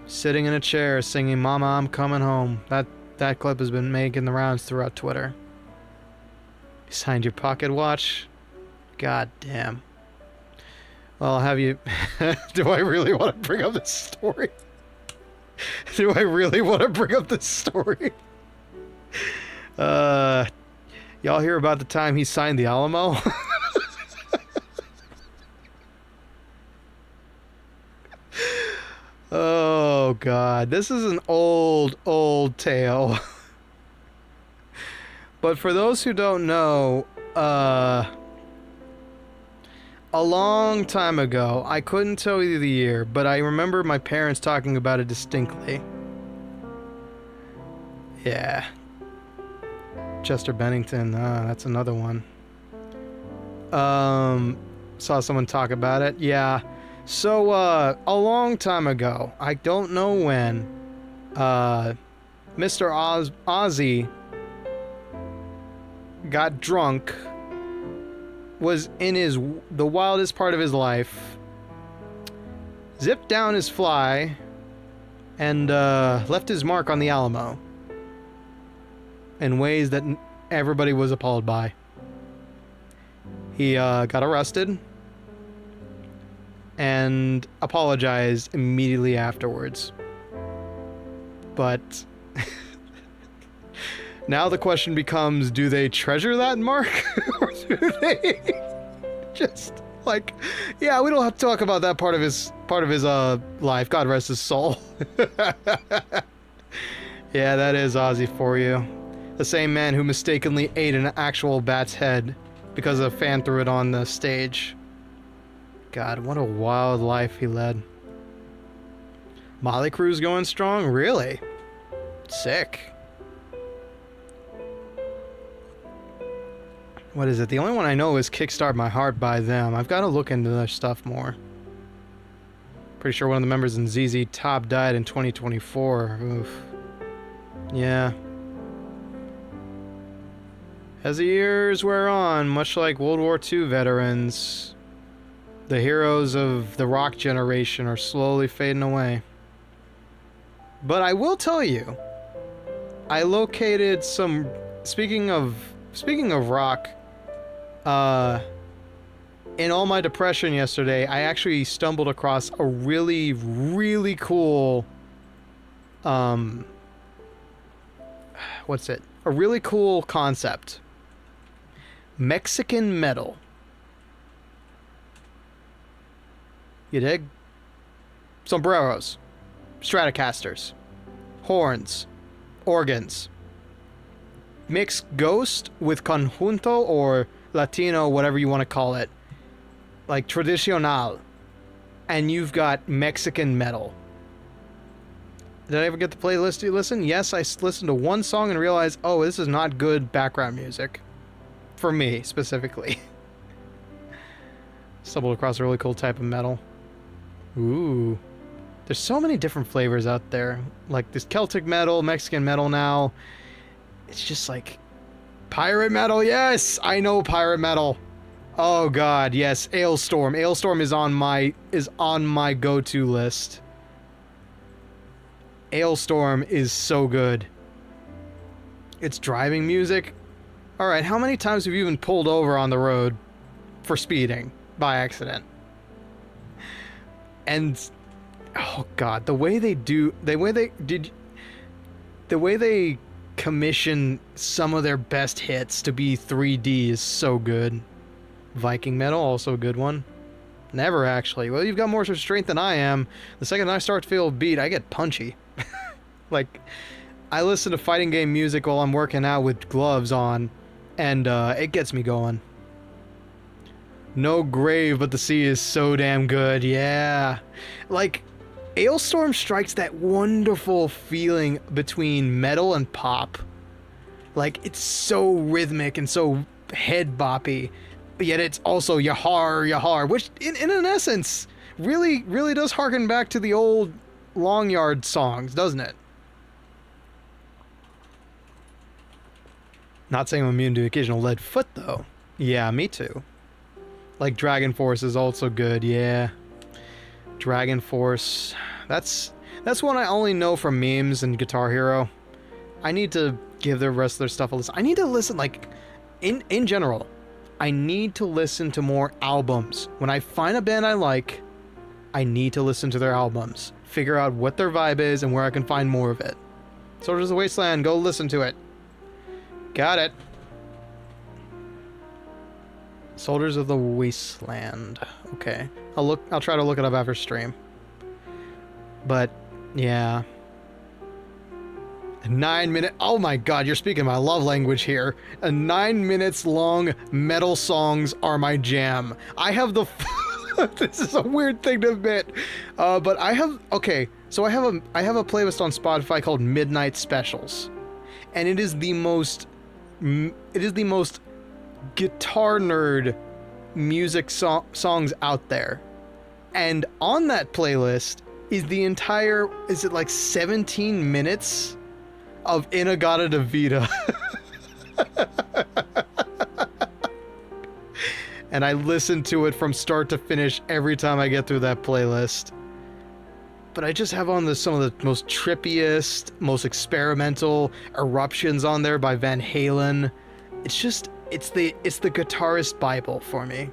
Speaker 1: Sitting in a chair singing "Mama, I'm Coming Home." That clip has been making the rounds throughout Twitter. You signed your pocket watch? God damn. Well, have you... Do I really want to bring up this story? Y'all hear about the time he signed the Alamo? Oh god, this is an old tale. But for those who don't know, a long time ago, I couldn't tell you the year, but I remember my parents talking about it distinctly. Yeah. Chester Bennington, that's another one. Saw someone talk about it. Yeah. So, a long time ago, I don't know when, Mr. Ozzy got drunk, was in the wildest part of his life, zipped down his fly, and, left his mark on the Alamo in ways that everybody was appalled by. He, got arrested and apologized immediately afterwards. But now the question becomes, do they treasure that mark? Or do they just like, yeah, we don't have to talk about that part of his life. God rest his soul. Yeah, that is Ozzy for you. The same man who mistakenly ate an actual bat's head because a fan threw it on the stage. God, what a wild life he led. Molly Crew's going strong? Really? Sick. What is it? The only one I know is Kickstart My Heart by them. I've got to look into their stuff more. Pretty sure one of the members in ZZ Top died in 2024. Oof. Yeah. As the years wear on, much like World War II veterans, the heroes of the rock generation are slowly fading away. But I will tell you, I located some, speaking of rock, in all my depression yesterday, I actually stumbled across a really, really cool, what's it? A really cool concept. Mexican metal. You dig? Sombreros, Stratocasters, horns, organs. Mix ghost with conjunto or Latino, whatever you want to call it. Like tradicional. And you've got Mexican metal. Did I ever get the playlist to listen? Yes, I listened to one song and realized, oh, this is not good background music. For me, specifically. Stumbled across a really cool type of metal. Ooh. There's so many different flavors out there. Like this Celtic metal, Mexican metal now. It's just like... pirate metal, yes! I know pirate metal. Oh god, yes. Ailstorm. Ailstorm is on my go-to list. Ailstorm is so good. It's driving music. Alright, how many times have you been pulled over on the road for speeding by accident? And oh god, the way they commission some of their best hits to be 3D is so good. Viking metal, also a good one. Never actually. Well, you've got more strength than I am. The second I start to feel a beat, I get punchy. Like, I listen to fighting game music while I'm working out with gloves on, and it gets me going. No grave, but the sea is so damn good. Yeah. Like, Ailstorm strikes that wonderful feeling between metal and pop. Like, it's so rhythmic and so head boppy, but yet it's also yahar, which in an essence really does harken back to the old Long Yard songs, doesn't it? Not saying I'm immune to occasional lead foot though. Yeah, me too. Like Dragon Force is also good, yeah. Dragon Force. That's one I only know from memes and Guitar Hero. I need to give the rest of their stuff a listen. I need to listen, like, in general, I need to listen to more albums. When I find a band I like, I need to listen to their albums. Figure out what their vibe is and where I can find more of it. Soldiers of the Wasteland, go listen to it. Got it. Soldiers of the Wasteland. Okay. I'll try to look it up after stream. But yeah. 9 minute. Oh my god, you're speaking my love language here. 9 minutes long metal songs are my jam. I have the this is a weird thing to admit. But I have okay, so I have a playlist on Spotify called Midnight Specials. And it is the most guitar nerd music songs out there. And on that playlist is the entire, is it like 17 minutes of In-A-Gadda-Da-Vida. And I listen to it from start to finish every time I get through that playlist. But I just have on some of the most trippiest, most experimental Eruptions on there by Van Halen. It's just, it's the guitarist Bible for me.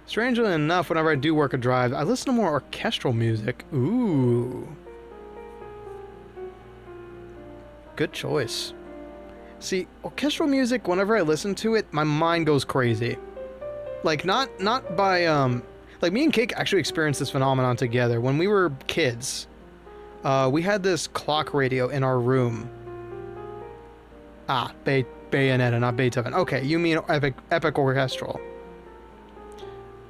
Speaker 1: Strangely enough, whenever I do work a drive, I listen to more orchestral music. Ooh. Good choice. See, orchestral music, whenever I listen to it, my mind goes crazy. Like, not by, like, me and Cake actually experienced this phenomenon together. When we were kids, we had this clock radio in our room. Ah, Bayonetta, not Beethoven. Okay, you mean epic orchestral.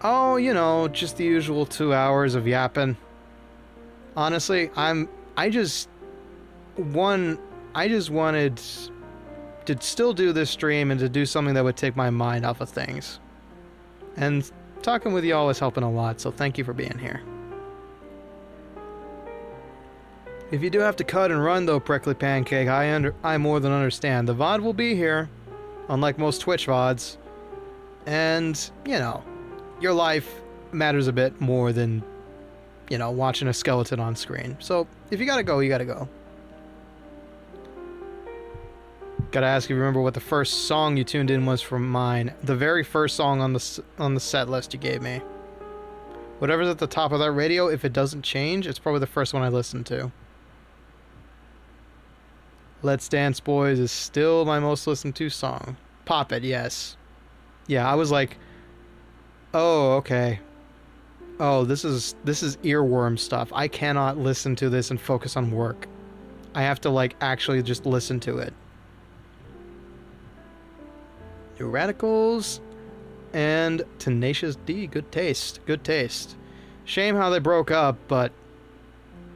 Speaker 1: Oh, you know, just the usual 2 hours of yapping. Honestly, I just wanted to still do this stream and to do something that would take my mind off of things. And talking with y'all is helping a lot, so thank you for being here. If you do have to cut and run though, Prickly Pancake, I more than understand. The VOD will be here, unlike most Twitch VODs. And, you know, your life matters a bit more than, you know, watching a skeleton on screen. So, if you gotta go, you gotta go. Gotta ask if you remember what the first song you tuned in was from mine. The very first song on the set list you gave me. Whatever's at the top of that radio, if it doesn't change, it's probably the first one I listened to. Let's Dance Boys is still my most listened to song. Pop It, yes. Yeah, I was like, oh, okay. Oh, this is earworm stuff. I cannot listen to this and focus on work. I have to, like, actually just listen to it. New Radicals and Tenacious D. Good taste. Good taste. Shame how they broke up, but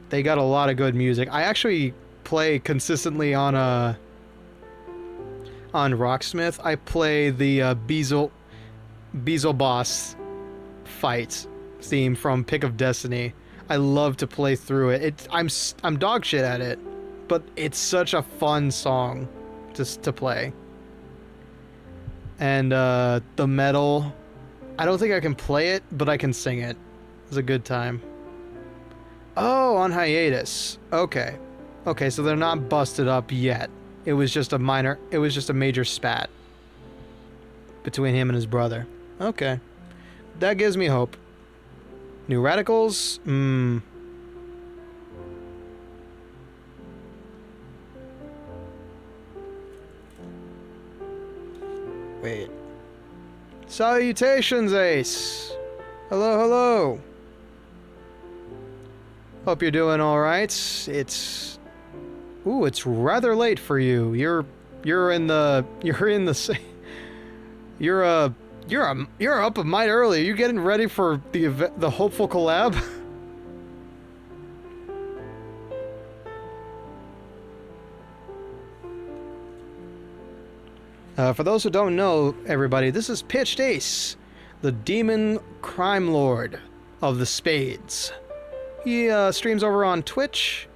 Speaker 1: they got a lot of good music. I actually play consistently on Rocksmith. I play the Beezle boss fight theme from Pick of Destiny. I love to play through it. I'm dog shit at it, but it's such a fun song to play. And the metal, I don't think I can play it, but I can sing it. It's a good time. Oh, on hiatus. Okay. Okay, so they're not busted up yet. It was just a major spat between him and his brother. Okay. That gives me hope. New Radicals? Wait. Salutations, Ace! Hello, hello! Hope you're doing alright. It's rather late for you. You're up a mite early. Are you getting ready for the hopeful collab? For those who don't know, everybody, this is Pitched Ace, the demon crime lord of the spades. He streams over on Twitch,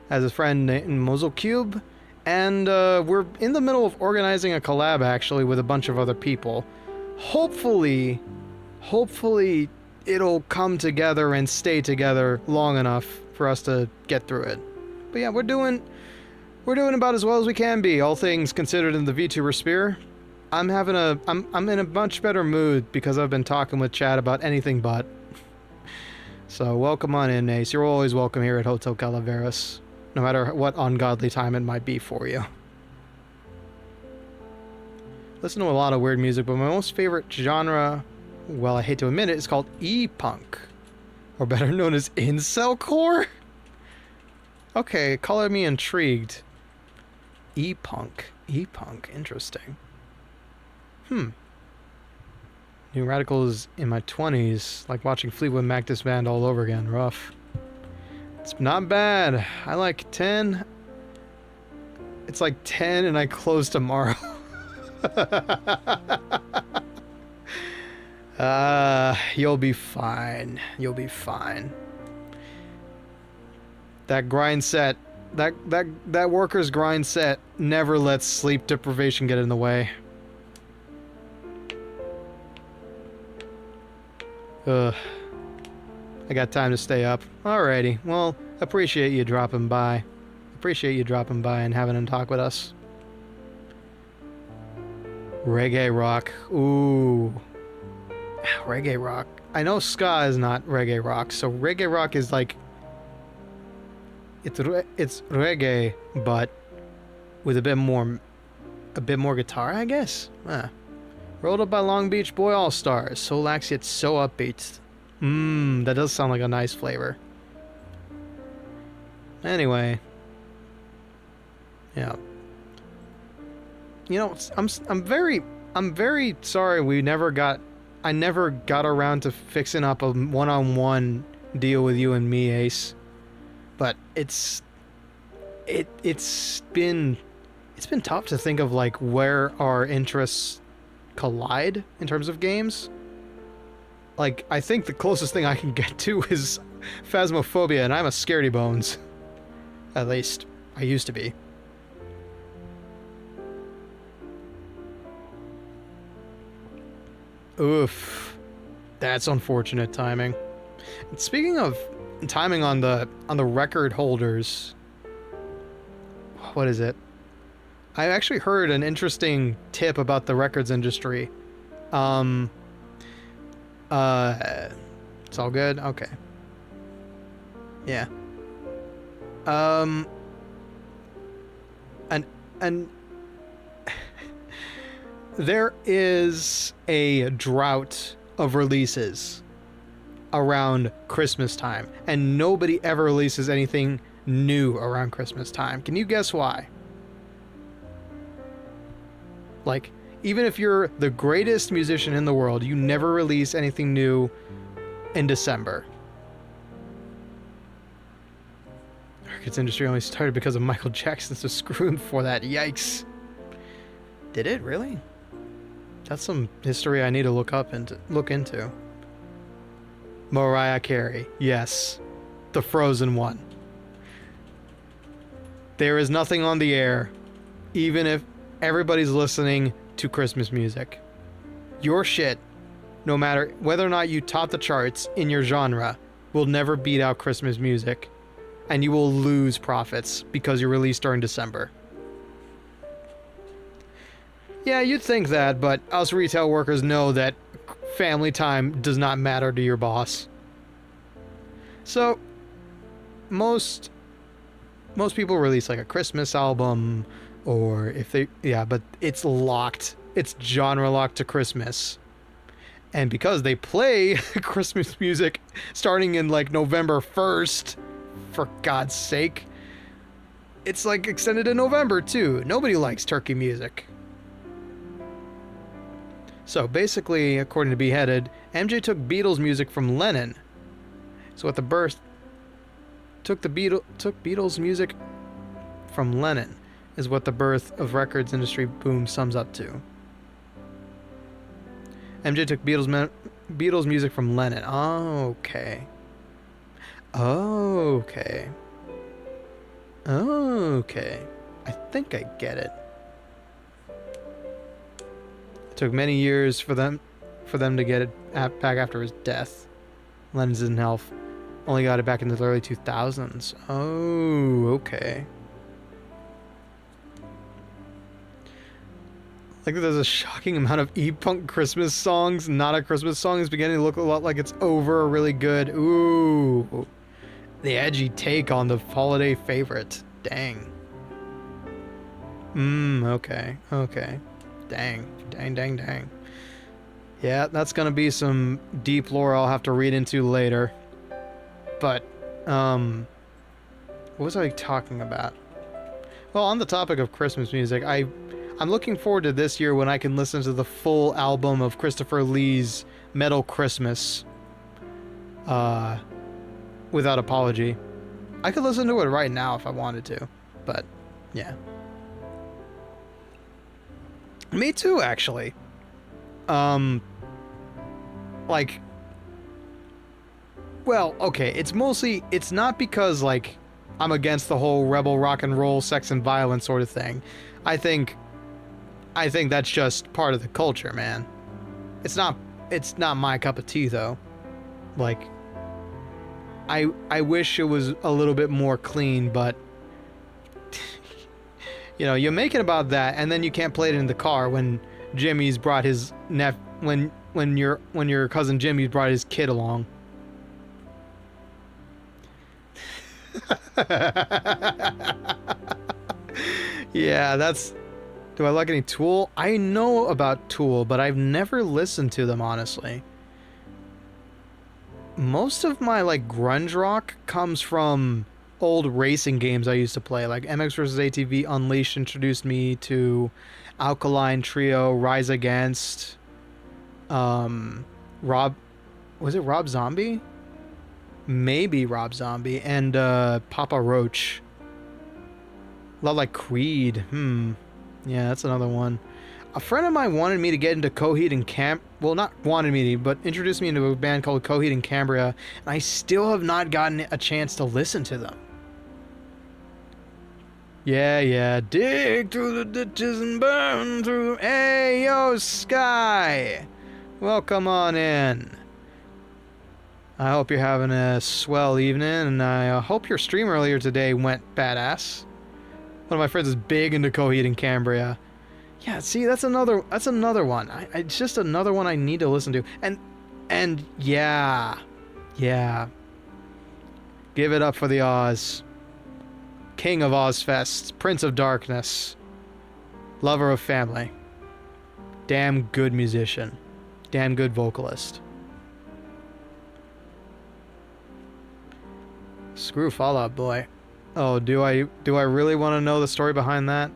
Speaker 1: has a friend named MozelCube, and we're in the middle of organizing a collab, actually, with a bunch of other people. Hopefully it'll come together and stay together long enough for us to get through it. But yeah, we're doing about as well as we can be, all things considered in the VTuber sphere. I'm in a much better mood because I've been talking with Chad about anything but. So welcome on in, Ace. You're always welcome here at Hotel Calaveras, no matter what ungodly time it might be for you. listen to a lot of weird music, but my most favorite genre, well, I hate to admit it, is called E-punk, or better known as incelcore. Okay, color me intrigued. E-punk, interesting. New Radicals in my 20s, like watching Fleetwood Mac disband all over again. Rough. It's not bad. I like 10. It's like 10 and I close tomorrow. You'll be fine. You'll be fine. That grind set, that worker's grind set never lets sleep deprivation get in the way. Ugh. I got time to stay up. Alrighty. Well, appreciate you dropping by. Appreciate you dropping by and having a talk with us. Reggae rock. Ooh. Reggae rock. I know ska is not reggae rock, so reggae rock is like... It's reggae, but with a bit more guitar, I guess? Rolled up by Long Beach Boy All-Stars. So lax yet so upbeat. That does sound like a nice flavor. Anyway. Yeah. You know, I'm very sorry I never got around to fixing up a one-on-one deal with you and me, Ace. But it's been tough to think of like where our interests collide in terms of games. Like, I think the closest thing I can get to is Phasmophobia, and I'm a scaredy bones. At least, I used to be. Oof. That's unfortunate timing. And speaking of timing on the record holders, what is it? I actually heard an interesting tip about the records industry. It's all good? Okay. Yeah. And there is a drought of releases around Christmas time, and nobody ever releases anything new around Christmas time. Can you guess why? Like, even if you're the greatest musician in the world, you never release anything new in December. The records industry only started because of Michael Jackson, so screw him for that. Yikes. Did it really? That's some history I need to look into. Mariah Carey. Yes. The Frozen one. There is nothing on the air, even if everybody's listening to Christmas music. Your shit, no matter whether or not you top the charts in your genre, will never beat out Christmas music, and you will lose profits because you're released during December. Yeah, you'd think that, but us retail workers know that family time does not matter to your boss. So, most people release like a Christmas album, or if they, yeah, but it's locked. It's genre locked to Christmas. And because they play Christmas music starting in like November 1st, for God's sake, it's like extended to November too. Nobody likes turkey music. So basically, according to Beheaded, MJ took Beatles music from Lennon. So at the birth, took Beatles music from Lennon is what the birth of records industry boom sums up to. MJ took Beatles music from Lennon. Oh, okay. Okay. Okay. I think I get it. It took many years for them to get it back after his death. Lennon's in health. Only got it back in the early 2000s. Oh, okay. Like, there's a shocking amount of E-punk Christmas songs. Not a Christmas song is beginning to look a lot like it's over or really good. Ooh. The edgy take on the holiday favorite. Dang. Okay. Okay. Dang. Dang, dang, dang. Yeah, that's gonna be some deep lore I'll have to read into later. But, what was I talking about? Well, on the topic of Christmas music, I'm looking forward to this year when I can listen to the full album of Christopher Lee's Metal Christmas, without apology. I could listen to it right now if I wanted to, but, yeah. Me too, actually. Like, well, okay, it's not because, like, I'm against the whole rebel rock and roll, sex and violence sort of thing. I think that's just part of the culture, man. It's not my cup of tea, though. Like, I wish it was a little bit more clean, but you know, you make it about that, and then you can't play it in the car when Jimmy's brought his when your cousin Jimmy's brought his kid along. Yeah, that's... Do I like any Tool? I know about Tool, but I've never listened to them, honestly. Most of my, like, grunge rock comes from old racing games I used to play. Like, MX vs. ATV Unleashed introduced me to Alkaline Trio, Rise Against, Rob... Was it Rob Zombie? Maybe Rob Zombie, and Papa Roach. A lot like Creed. Yeah, that's another one. A friend of mine wanted me to get into Coheed and well, not wanted me to, but introduced me into a band called Coheed and Cambria, and I still have not gotten a chance to listen to them. Yeah. Dig through the ditches and burn through... Hey, yo, Sky! Welcome on in. I hope you're having a swell evening, and I hope your stream earlier today went badass. One of my friends is big into Coheed and Cambria. Yeah, see, that's another one. It's just another one I need to listen to. And yeah. Give it up for the Oz. King of Ozfest, Prince of Darkness, lover of family. Damn good musician. Damn good vocalist. Screw Fall Out Boy. Oh, do I really want to know the story behind that?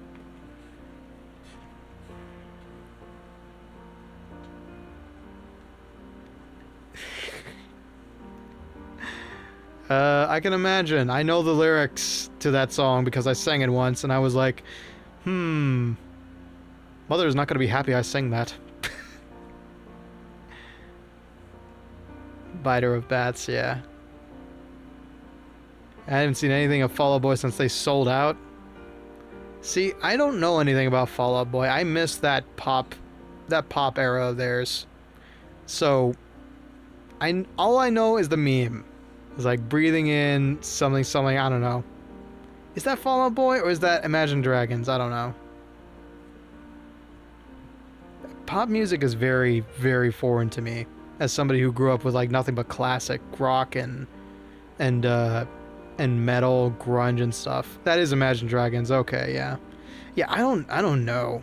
Speaker 1: I can imagine. I know the lyrics to that song because I sang it once, and I was like, Mother is not going to be happy I sang that. Biter of Bats, yeah. I haven't seen anything of Fall Out Boy since they sold out. See, I don't know anything about Fall Out Boy. I missed that pop era of theirs. So, all I know is the meme. It's like breathing in something, I don't know. Is that Fall Out Boy or is that Imagine Dragons? I don't know. Pop music is very, very foreign to me as somebody who grew up with like nothing but classic rock and metal, grunge and stuff. That is Imagine Dragons. Okay, yeah. Yeah, I don't know.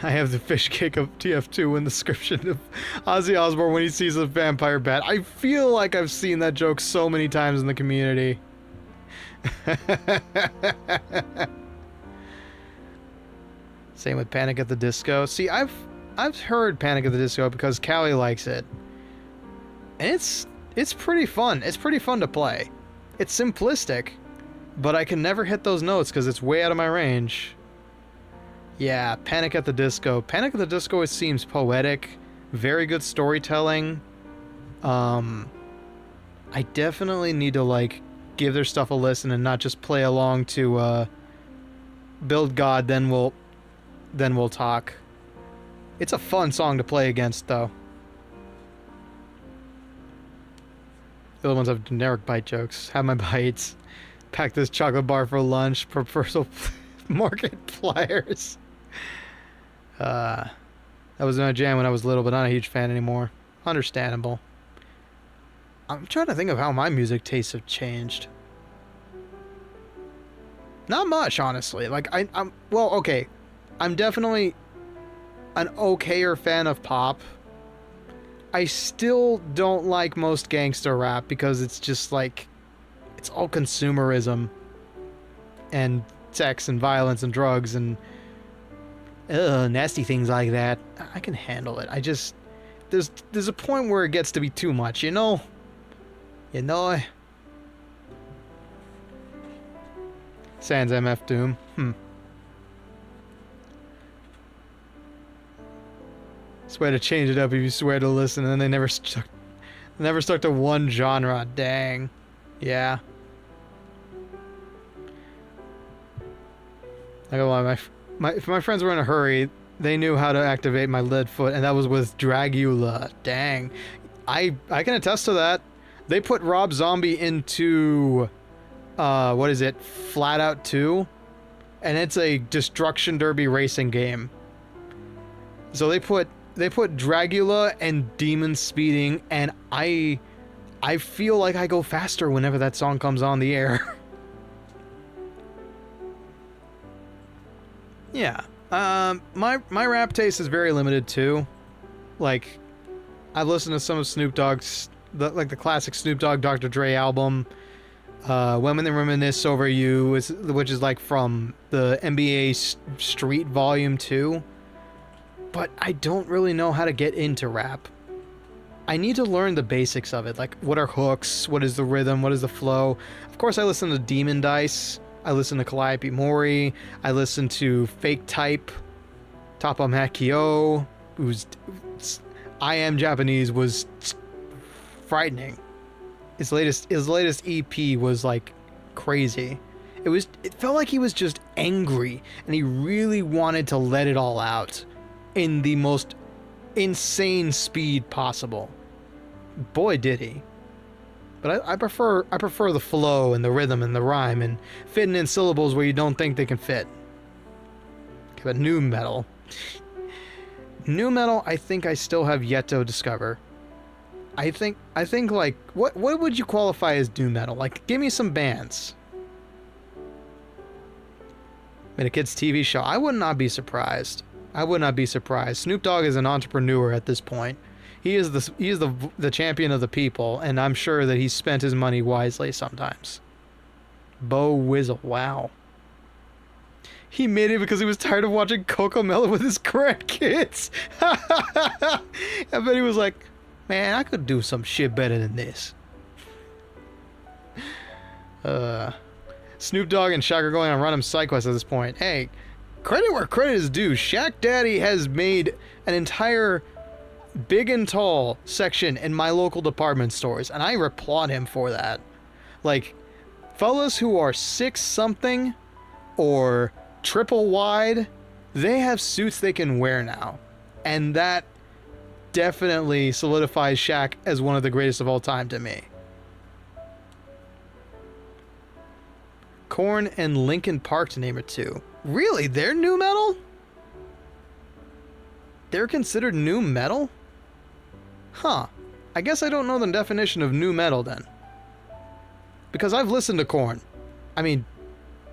Speaker 1: I have the fish cake of TF2 in the description of Ozzy Osbourne when he sees a vampire bat. I feel like I've seen that joke so many times in the community. Same with Panic at the Disco. See, I've heard Panic at the Disco because Callie likes it. And it's pretty fun. It's pretty fun to play. It's simplistic, but I can never hit those notes because it's way out of my range. Yeah, Panic at the Disco. Panic at the Disco, it seems poetic. Very good storytelling. I definitely need to, like, give their stuff a listen and not just play along to, Build God, then we'll talk. It's a fun song to play against, though. The other ones have generic bite jokes. Have my bites. Pack this chocolate bar for lunch. Personal market pliers. That was my jam when I was little, but not a huge fan anymore. Understandable. I'm trying to think of how my music tastes have changed. Not much, honestly. Like, I'm well, okay. I'm definitely an okayer fan of pop. I still don't like most gangster rap because it's just like, it's all consumerism and sex and violence and drugs and nasty things like that. I can handle it. I just, there's a point where it gets to be too much, you know? You know? Sans MF Doom. Swear to change it up if you swear to listen, and then they never stuck to one genre. Dang. Yeah. I go lie, if my friends were in a hurry, they knew how to activate my lead foot, and that was with Dragula. Dang. I can attest to that. They put Rob Zombie into what is it? Flat Out 2, and it's a destruction derby racing game. So they put Dragula and demon speeding, and I feel like I go faster whenever that song comes on the air. Yeah. My rap taste is very limited too. Like, I've listened to some of Snoop Dogg's, the classic Snoop Dogg Dr. Dre album, Women That Reminisce Over You, which is like from the NBA Street Volume 2. But I don't really know how to get into rap. I need to learn the basics of it, like what are hooks, what is the rhythm, what is the flow. Of course I listen to Demon Dice, I listen to Calliope Mori, I listen to Fake Type, Tapa Makio, who's I Am Japanese was frightening. His latest EP was like crazy. It felt like he was just angry and he really wanted to let it all out in the most insane speed possible. Boy did he. But I prefer the flow and the rhythm and the rhyme and fitting in syllables where you don't think they can fit. Okay, but nu metal. Nu metal, I think I still have yet to discover. I think like what would you qualify as nu metal? Like, give me some bands. Made a kids TV show. I would not be surprised. I would not be surprised. Snoop Dogg is an entrepreneur at this point. He is the champion of the people, and I'm sure that he's spent his money wisely sometimes. Bo Wizzle, wow. He made it because he was tired of watching Cocomelon with his grandkids. I bet he was like, man, I could do some shit better than this. Snoop Dogg and Shaq are going on random side quests at this point. Hey, credit where credit is due. Shaq Daddy has made an entire big and tall section in my local department stores, and I applaud him for that. Like, fellas who are 6-something or triple wide, they have suits they can wear now, and that definitely solidifies Shaq as one of the greatest of all time to me. Korn and Linkin Park, to name a two. Really? They're nu metal? They're considered nu metal? Huh. I guess I don't know the definition of nu metal then. Because I've listened to Korn. I mean,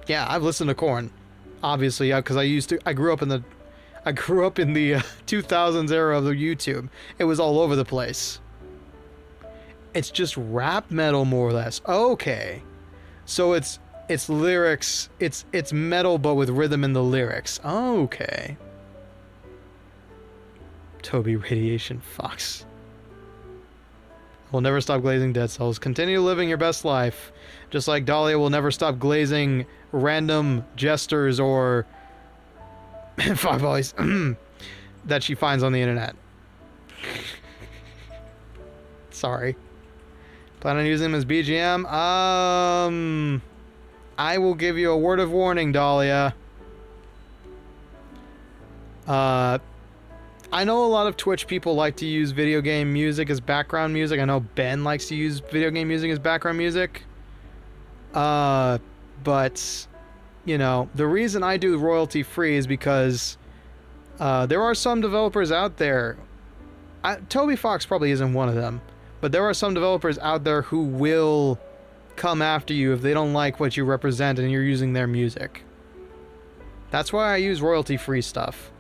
Speaker 1: yeah, I've listened to Korn. Obviously, because I grew up in the 2000s era of the YouTube. It was all over the place. It's just rap metal, more or less. Okay. So it's lyrics, it's metal but with rhythm in the lyrics. Okay. Toby Radiation Fox. Will never stop glazing dead cells. Continue living your best life. Just like Dahlia will never stop glazing random jesters or fuck boys that she finds on the internet. Sorry. Plan on using them as BGM? I will give you a word of warning, Dahlia. I know a lot of Twitch people like to use video game music as background music. I know Ben likes to use video game music as background music. But, you know, the reason I do royalty free is because there are some developers out there. Toby Fox probably isn't one of them. But there are some developers out there who will come after you if they don't like what you represent and you're using their music. That's why I use royalty-free stuff.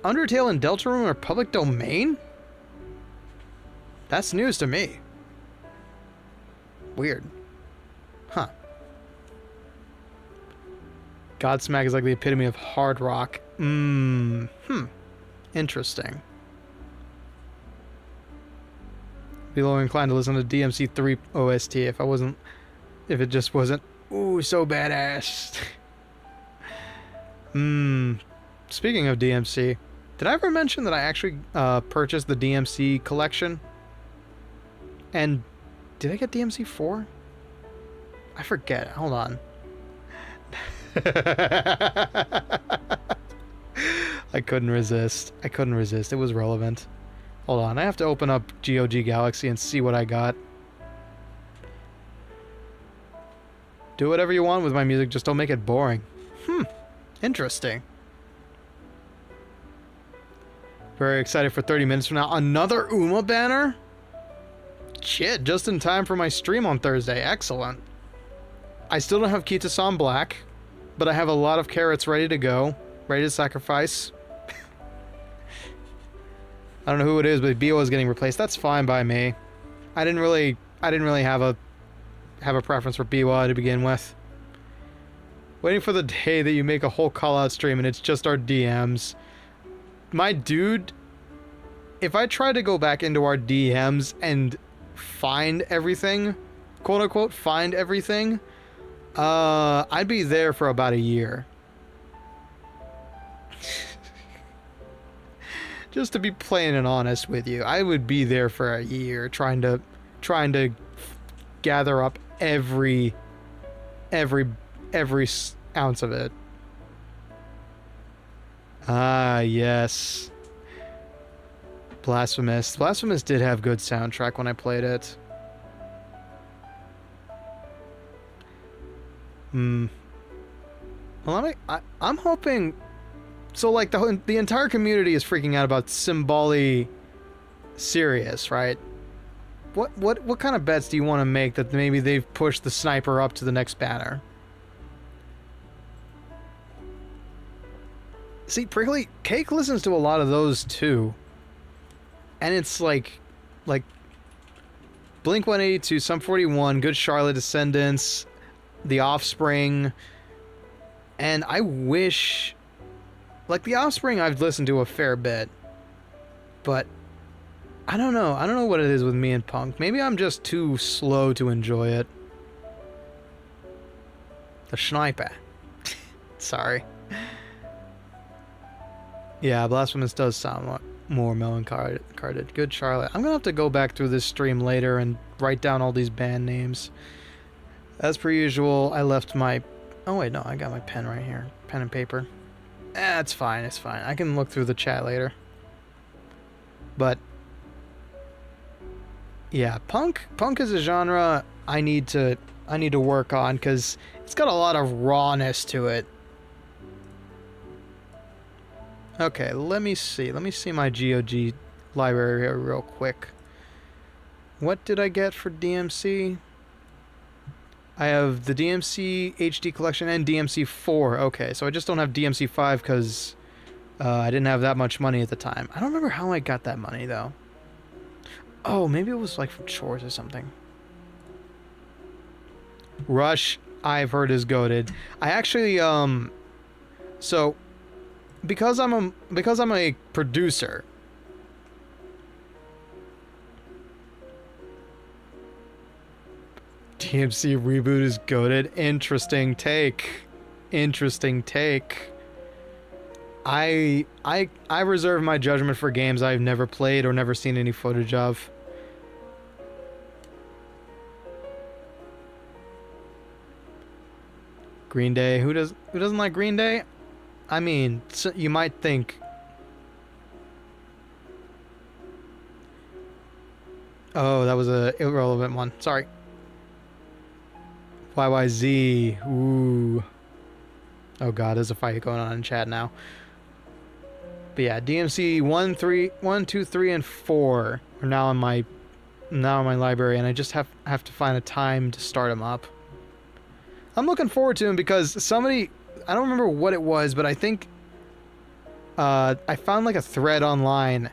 Speaker 1: Undertale and Deltarune are public domain? That's news to me. Weird. Huh. Godsmack is like the epitome of hard rock. Interesting. Be low inclined to listen to DMC3 OST if it just wasn't, ooh, so badass. Speaking of DMC, did I ever mention that I actually purchased the DMC collection? And did I get DMC 4? I forget. Hold on. I couldn't resist. It was relevant. Hold on. I have to open up GOG Galaxy and see what I got. Do whatever you want with my music, just don't make it boring. Interesting. Very excited for 30 minutes from now. Another UMA banner? Shit, just in time for my stream on Thursday. Excellent. I still don't have Kita-san Black, but I have a lot of carrots ready to go. Ready to sacrifice. I don't know who it is, but BO is getting replaced. That's fine by me. I didn't really have a preference for BO to begin with. Waiting for the day that you make a whole call-out stream and it's just our DMs. My dude, if I try to go back into our DMs and find everything, quote unquote, find everything, I'd be there for about a year. Just to be plain and honest with you, I would be there for a year trying to gather up every ounce of it. Ah, yes. Blasphemous. Blasphemous did have good soundtrack when I played it. Well, I'm hoping... So, like, the entire community is freaking out about Symboli Sirius, right? What kind of bets do you want to make that maybe they've pushed the sniper up to the next banner? See, Prickly Cake listens to a lot of those too. And it's like Blink-182, Sum 41, Good Charlotte, Descendants, The Offspring, and I wish, like, The Offspring I've listened to a fair bit, but I don't know what it is with me and punk. Maybe I'm just too slow to enjoy it. The Sniper. Sorry. Yeah, Blasphemous does sound more melancholy. Good Charlotte. I'm gonna have to go back through this stream later and write down all these band names. As per usual, I left my... Oh wait, no, I got my pen right here. Pen and paper. It's fine, it's fine. I can look through the chat later. But... yeah, punk is a genre I need to work on, because it's got a lot of rawness to it. Okay, let me see my GOG library here real quick. What did I get for DMC? I have the DMC HD collection and DMC 4. Okay, so I just don't have DMC 5 because I didn't have that much money at the time. I don't remember how I got that money, though. Oh, maybe it was like from chores or something. Rush, I've heard, is goated. I actually, so... Because I'm a producer. DMC reboot is goated. Interesting take. I reserve my judgment for games I've never played or never seen any footage of. Green Day. Who doesn't like Green Day? I mean, you might think... Oh, that was a irrelevant one. Sorry. YYZ. Ooh. Oh god, there's a fight going on in chat now. But yeah, DMC 1, 2, 3, and 4 are now in my library, and I just have to find a time to start them up. I'm looking forward to him because somebody, I don't remember what it was, but I think I found like a thread online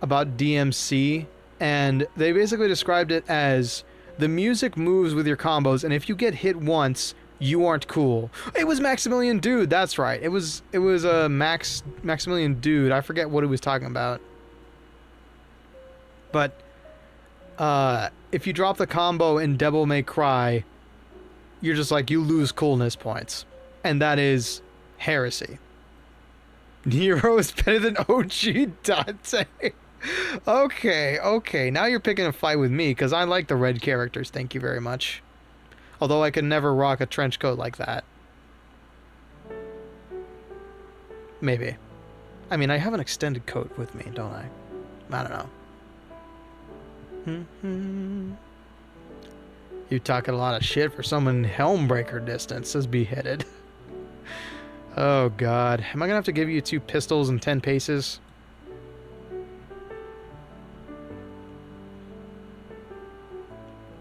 Speaker 1: about DMC, and they basically described it as the music moves with your combos, and if you get hit once, you aren't cool. It was Maximilian Dude, that's right. It was a Maximilian Dude. I forget what he was talking about. But if you drop the combo in Devil May Cry, you're just like, you lose coolness points. And that is heresy. Nero is better than OG Dante. Okay. Now you're picking a fight with me, because I like the red characters, thank you very much. Although I could never rock a trench coat like that. Maybe. I mean, I have an extended coat with me, don't I? I don't know. You talking a lot of shit for someone Helmbreaker distance, says Beheaded. Oh god. Am I gonna have to give you 2 pistols and 10 paces?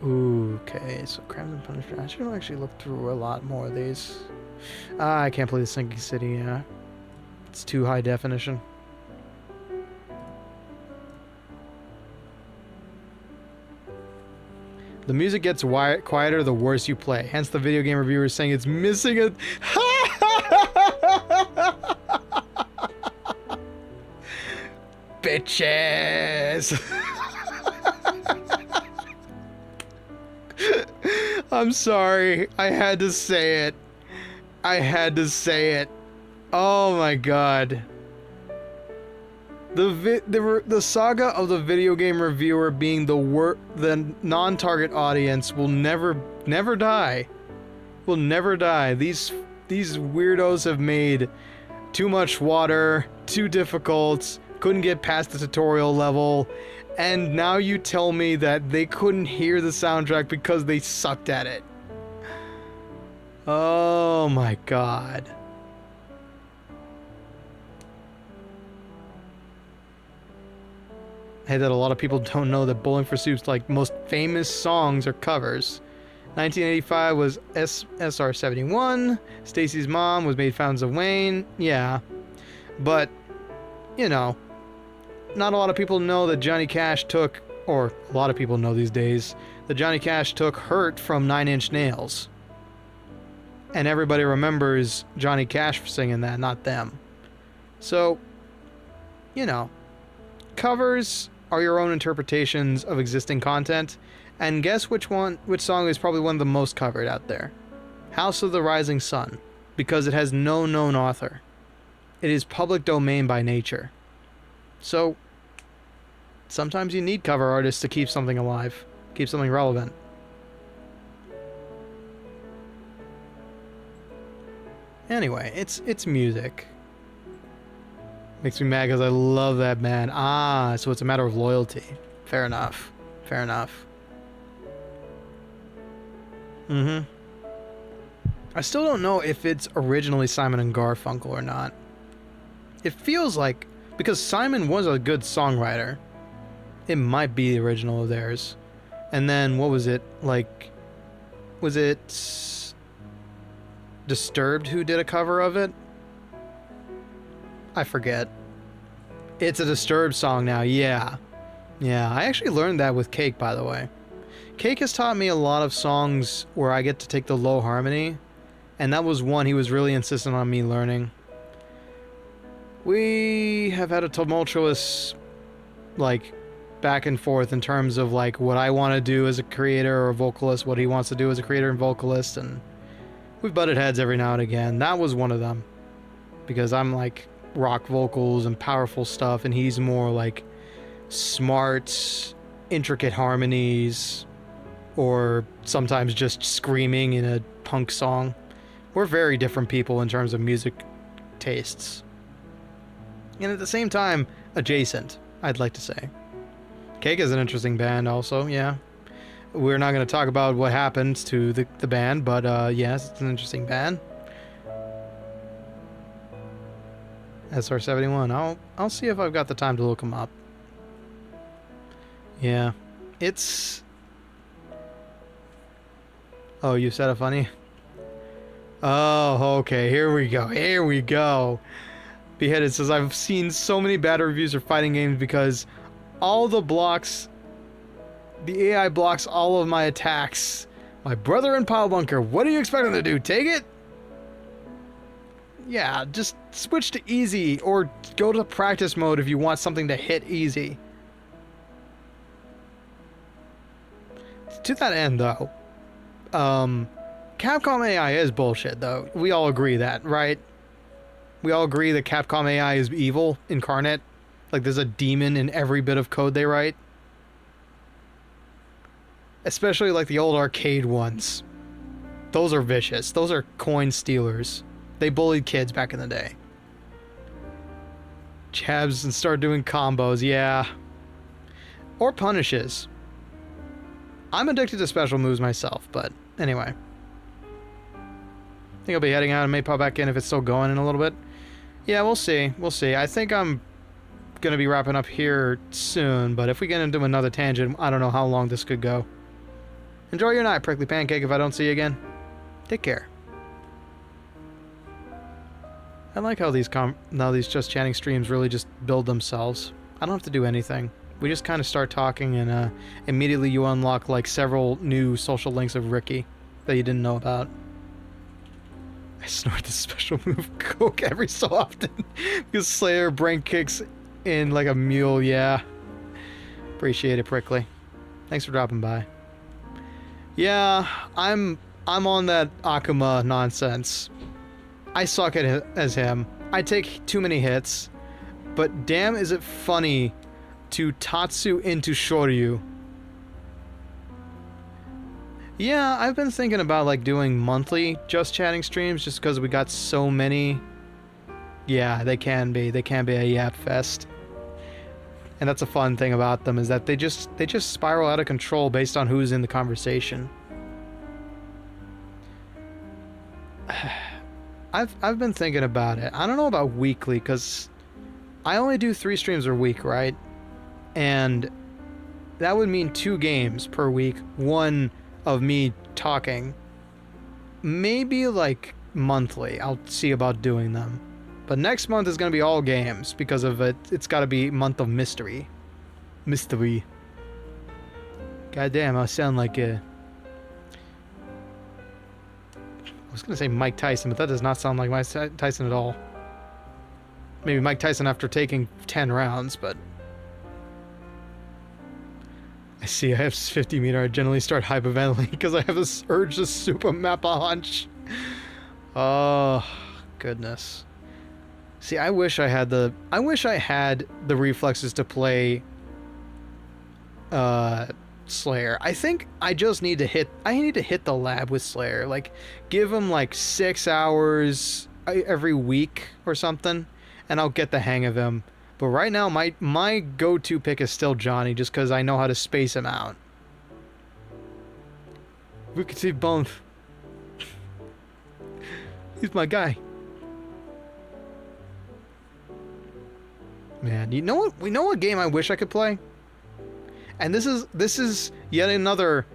Speaker 1: Ooh, okay, so Crimes and Punishment. I should actually look through a lot more of these. I can't play the Sinking City, yeah. It's too high definition. The music gets quieter the worse you play. Hence the video game reviewer saying it's missing a... Bitches! I'm sorry. I had to say it. Oh my god. The saga of the video game reviewer being the non-target audience will never die. Will never die. These weirdos have made too much water, too difficult, couldn't get past the tutorial level, and now you tell me that they couldn't hear the soundtrack because they sucked at it. Oh my god. Hey, that a lot of people don't know that Bowling for Soup's like most famous songs are covers. 1985 was SR71. Stacy's Mom was Made Fountains of Wayne. Yeah. But, you know, not a lot of people know that Johnny Cash took, or a lot of people know these days, that Johnny Cash took Hurt from 9 Inch Nails. And everybody remembers Johnny Cash for singing that, not them. So, you know, covers are your own interpretations of existing content, and guess which song is probably one of the most covered out there? House of the Rising Sun, because it has no known author. It is public domain by nature. So, sometimes you need cover artists to keep something alive, keep something relevant. Anyway, it's music. Makes me mad because I love that band. Ah, so it's a matter of loyalty. Fair enough. Fair enough. I still don't know if it's originally Simon and Garfunkel or not. It feels like, because Simon was a good songwriter, it might be the original of theirs. And then, what was it? Like, was it Disturbed who did a cover of it? I forget. It's a Disturbed song now, yeah. Yeah, I actually learned that with Cake, by the way. Cake has taught me a lot of songs where I get to take the low harmony, and that was one he was really insistent on me learning. We have had a tumultuous, like, back and forth in terms of, like, what I want to do as a creator or a vocalist, what he wants to do as a creator and vocalist, and we've butted heads every now and again. That was one of them. Because I'm, like, rock vocals and powerful stuff, and he's more like smart, intricate harmonies, or sometimes just screaming in a punk song. We're very different people in terms of music tastes. And at the same time, adjacent, I'd like to say. Cake is an interesting band also, yeah. We're not going to talk about what happens to the band, but yes, it's an interesting band. SR71. I'll see if I've got the time to look them up. Yeah. It's... Oh, you said it funny? Oh, okay. Here we go. Here we go. Beheaded says, I've seen so many bad reviews for fighting games because all the blocks, the AI blocks all of my attacks. My brother in Pile Bunker, what do you expect him to do? Take it? Yeah, just switch to easy or go to practice mode if you want something to hit easy. To that end, though, Capcom AI is bullshit, though. We all agree that, right? We all agree that Capcom AI is evil incarnate. Like, there's a demon in every bit of code they write. Especially, like, the old arcade ones. Those are vicious. Those are coin stealers. They bullied kids back in the day. Jabs and start doing combos, yeah. Or punishes. I'm addicted to special moves myself, but anyway. I think I'll be heading out and may pop back in if it's still going in a little bit. Yeah, we'll see. We'll see. I think I'm going to be wrapping up here soon, but if we get into another tangent, I don't know how long this could go. Enjoy your night, Prickly Pancake, if I don't see you again. Take care. I like how these Just Chatting streams really just build themselves. I don't have to do anything. We just kind of start talking and immediately you unlock like several new social links of Ricky that you didn't know about. I snort the special move Coke every so often because Slayer brain kicks in like a mule, yeah. Appreciate it, Prickly. Thanks for dropping by. Yeah, I'm on that Akuma nonsense. I suck at it as him. I take too many hits, but damn is it funny to Tatsu into Shoryu. Yeah, I've been thinking about like doing monthly Just Chatting streams just because we got so many. Yeah, they can be a yap fest. And that's a fun thing about them is that they just spiral out of control based on who's in the conversation. I've been thinking about it. I don't know about weekly because I only do 3 streams a week, right? And that would mean 2 games per week, 1 of me talking. Maybe like monthly. I'll see about doing them. But next month is going to be all games because of it. It's got to be month of mystery. Mystery. Goddamn, I sound like a... I was going to say Mike Tyson, but that does not sound like Mike Tyson at all. Maybe Mike Tyson after taking 10 rounds, but... I see I have 50 meter. I generally start hyperventilating because I have this urge to super map a hunch. Oh, goodness. See, I wish I had the reflexes to play Slayer. I think I just need to hit the lab with Slayer. Like, give him like 6 hours every week or something, and I'll get the hang of him. But right now, my go-to pick is still Johnny, just because I know how to space him out. We could see both. He's my guy. Man, you know what? We know what game I wish I could play? And this is yet another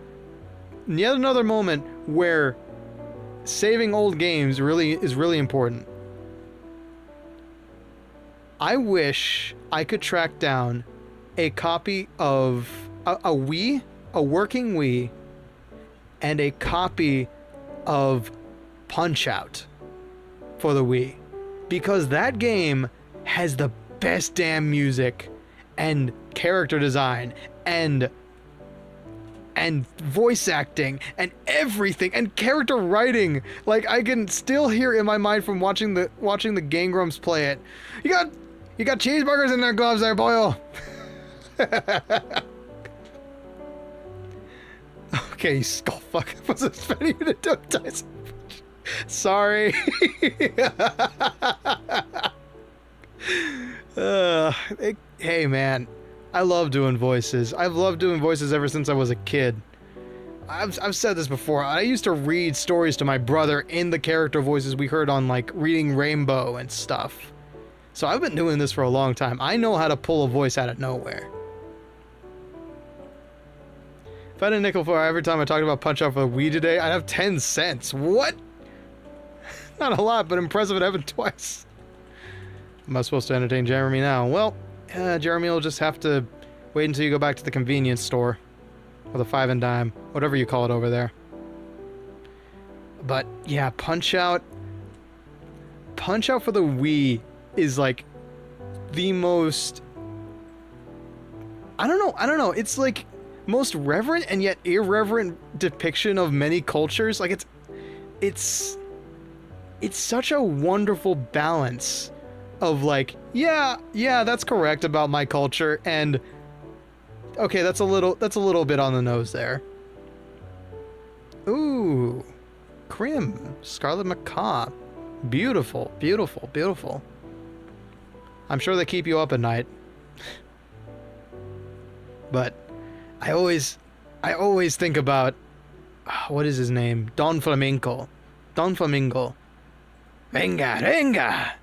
Speaker 1: moment where saving old games is really important. I wish I could track down a copy of a Wii, a working Wii, and a copy of Punch-Out for the Wii, because that game has the best damn music and character design and voice acting and everything and character writing. Like, I can still hear in my mind from watching the Game Grumps play it. You got cheeseburgers in their gloves there, Boyle. Okay, you skullfuck. I wasn't expecting you to do it, Tyson. Sorry. Hey, man. I love doing voices. I've loved doing voices ever since I was a kid. I've said this before. I used to read stories to my brother in the character voices we heard on, like, Reading Rainbow and stuff. So I've been doing this for a long time. I know how to pull a voice out of nowhere. If I had a nickel for every time I talked about Punch-Out for the Wii today, I'd have 10 cents. What? Not a lot, but impressive it happened twice. Am I supposed to entertain Jeremy now? Well, Jeremy will just have to wait until you go back to the convenience store. Or the 5 and dime. Whatever you call it over there. But, yeah, Punch-Out! Punch-Out for the Wii is, like, the most... I don't know. It's, like, most reverent and yet irreverent depiction of many cultures. Like, it's such a wonderful balance of, like, yeah, that's correct about my culture, and okay, that's a little bit on the nose there. Ooh, Crim, Scarlet Macaw, beautiful, beautiful, beautiful. I'm sure they keep you up at night, but I always think about what is his name? Don Flamingo. Venga.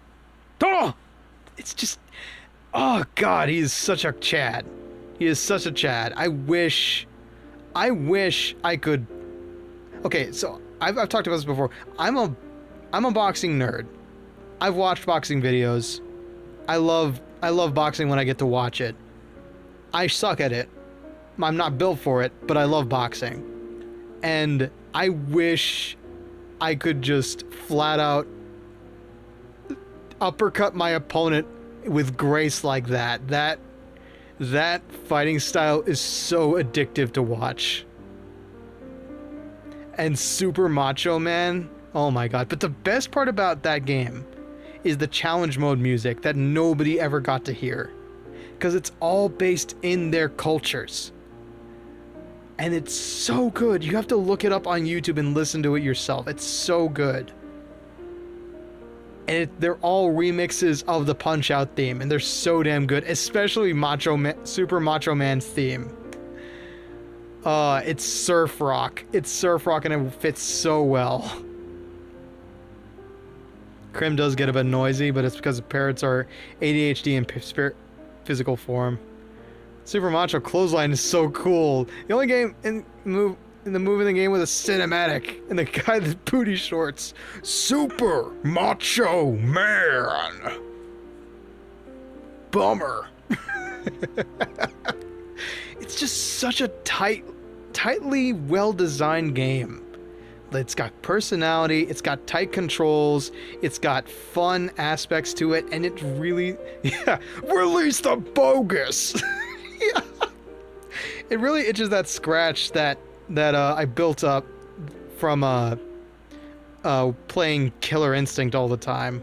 Speaker 1: Todo! It's just, oh god, he is such a Chad. He is such a Chad. I wish I could. Okay, so I've talked about this before. I'm a boxing nerd. I've watched boxing videos. I love boxing when I get to watch it. I suck at it. I'm not built for it, but I love boxing. And I wish I could just flat out uppercut my opponent with grace like that. That fighting style is so addictive to watch. And Super Macho Man, oh my god. But the best part about that game is the challenge mode music that nobody ever got to hear. Because it's all based in their cultures. And it's so good. You have to look it up on YouTube and listen to it yourself. It's so good. And they're all remixes of the Punch-Out theme, and they're so damn good, especially Super Macho Man's theme. It's surf rock. It's surf rock, and it fits so well. Crim does get a bit noisy, but it's because the parrots are ADHD in physical form. Super Macho Clothesline is so cool. The only game in the game with a cinematic, and the guy with booty shorts. Super Macho Man. Bummer. It's just such a tightly well-designed game. It's got personality, it's got tight controls, it's got fun aspects to it, and it really, yeah, release the bogus. Yeah. It really itches that scratch that I built up from playing Killer Instinct all the time.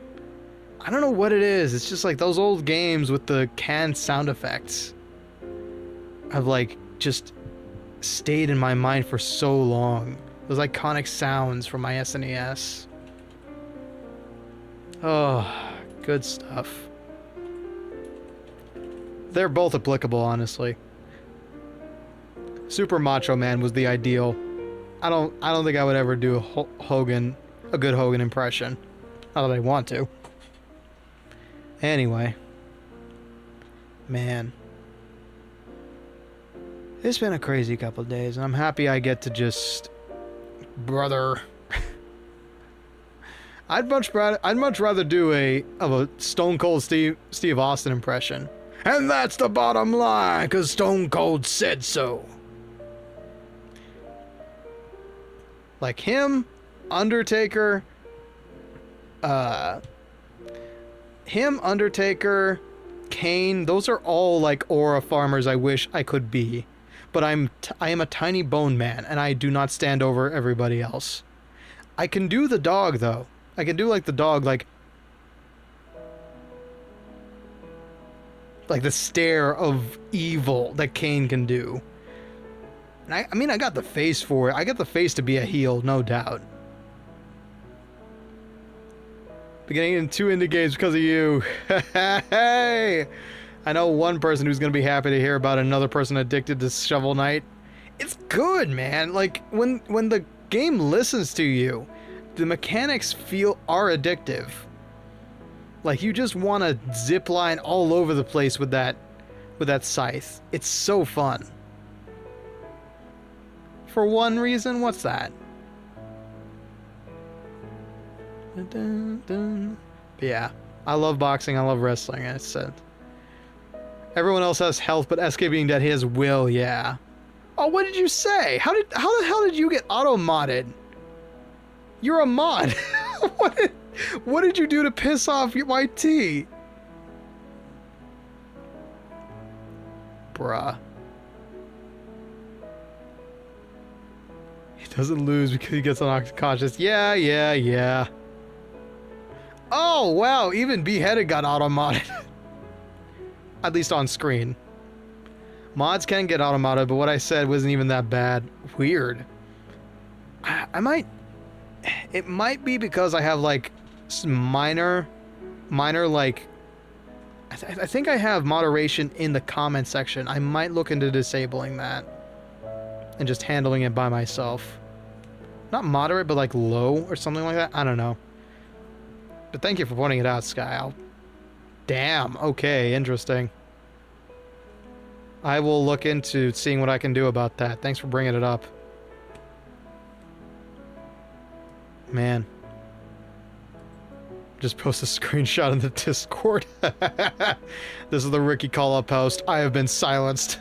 Speaker 1: I don't know what it is. It's just like those old games with the canned sound effects have like just stayed in my mind for so long. Those iconic sounds from my SNES. Oh, good stuff. They're both applicable, honestly. Super Macho Man was the ideal. I don't think I would ever do a good Hogan impression. Not that I want to. Anyway. Man. It's been a crazy couple of days, and I'm happy I get to just... Brother. I'd much rather do a Stone Cold Steve Austin impression. And that's the bottom line, 'cause Stone Cold said so. Like him, Undertaker, Kane, those are all like aura farmers I wish I could be. But I am a tiny bone man, and I do not stand over everybody else. I can do the dog, though. I can do like the dog, like the stare of evil that Kane can do. And I mean, I got the face for it. I got the face to be a heel, no doubt. Beginning in 2 indie games because of you. Hey! I know one person who's going to be happy to hear about another person addicted to Shovel Knight. It's good, man. Like, when the game listens to you, the mechanics are addictive. Like, you just want to zip line all over the place with that scythe. It's so fun. For one reason, what's that? But yeah, I love boxing. I love wrestling. It's said. Everyone else has health, but SK being dead, he has will. Yeah. Oh, what did you say? How the hell did you get auto modded? You're a mod. What did you do to piss off my T? Bruh. He doesn't lose because he gets unconscious. Yeah. Oh, wow. Even Beheaded got auto-modded. At least on screen. Mods can get auto-modded, but what I said wasn't even that bad. Weird. It might be because I have, like, minor, like... I think I have moderation in the comment section. I might look into disabling that. And just handling it by myself. Not moderate, but, like, low or something like that. I don't know. But thank you for pointing it out, Sky. Damn, okay, interesting. I will look into seeing what I can do about that. Thanks for bringing it up. Man. Just post a screenshot in the Discord. This is the Ricky call-up post. I have been silenced.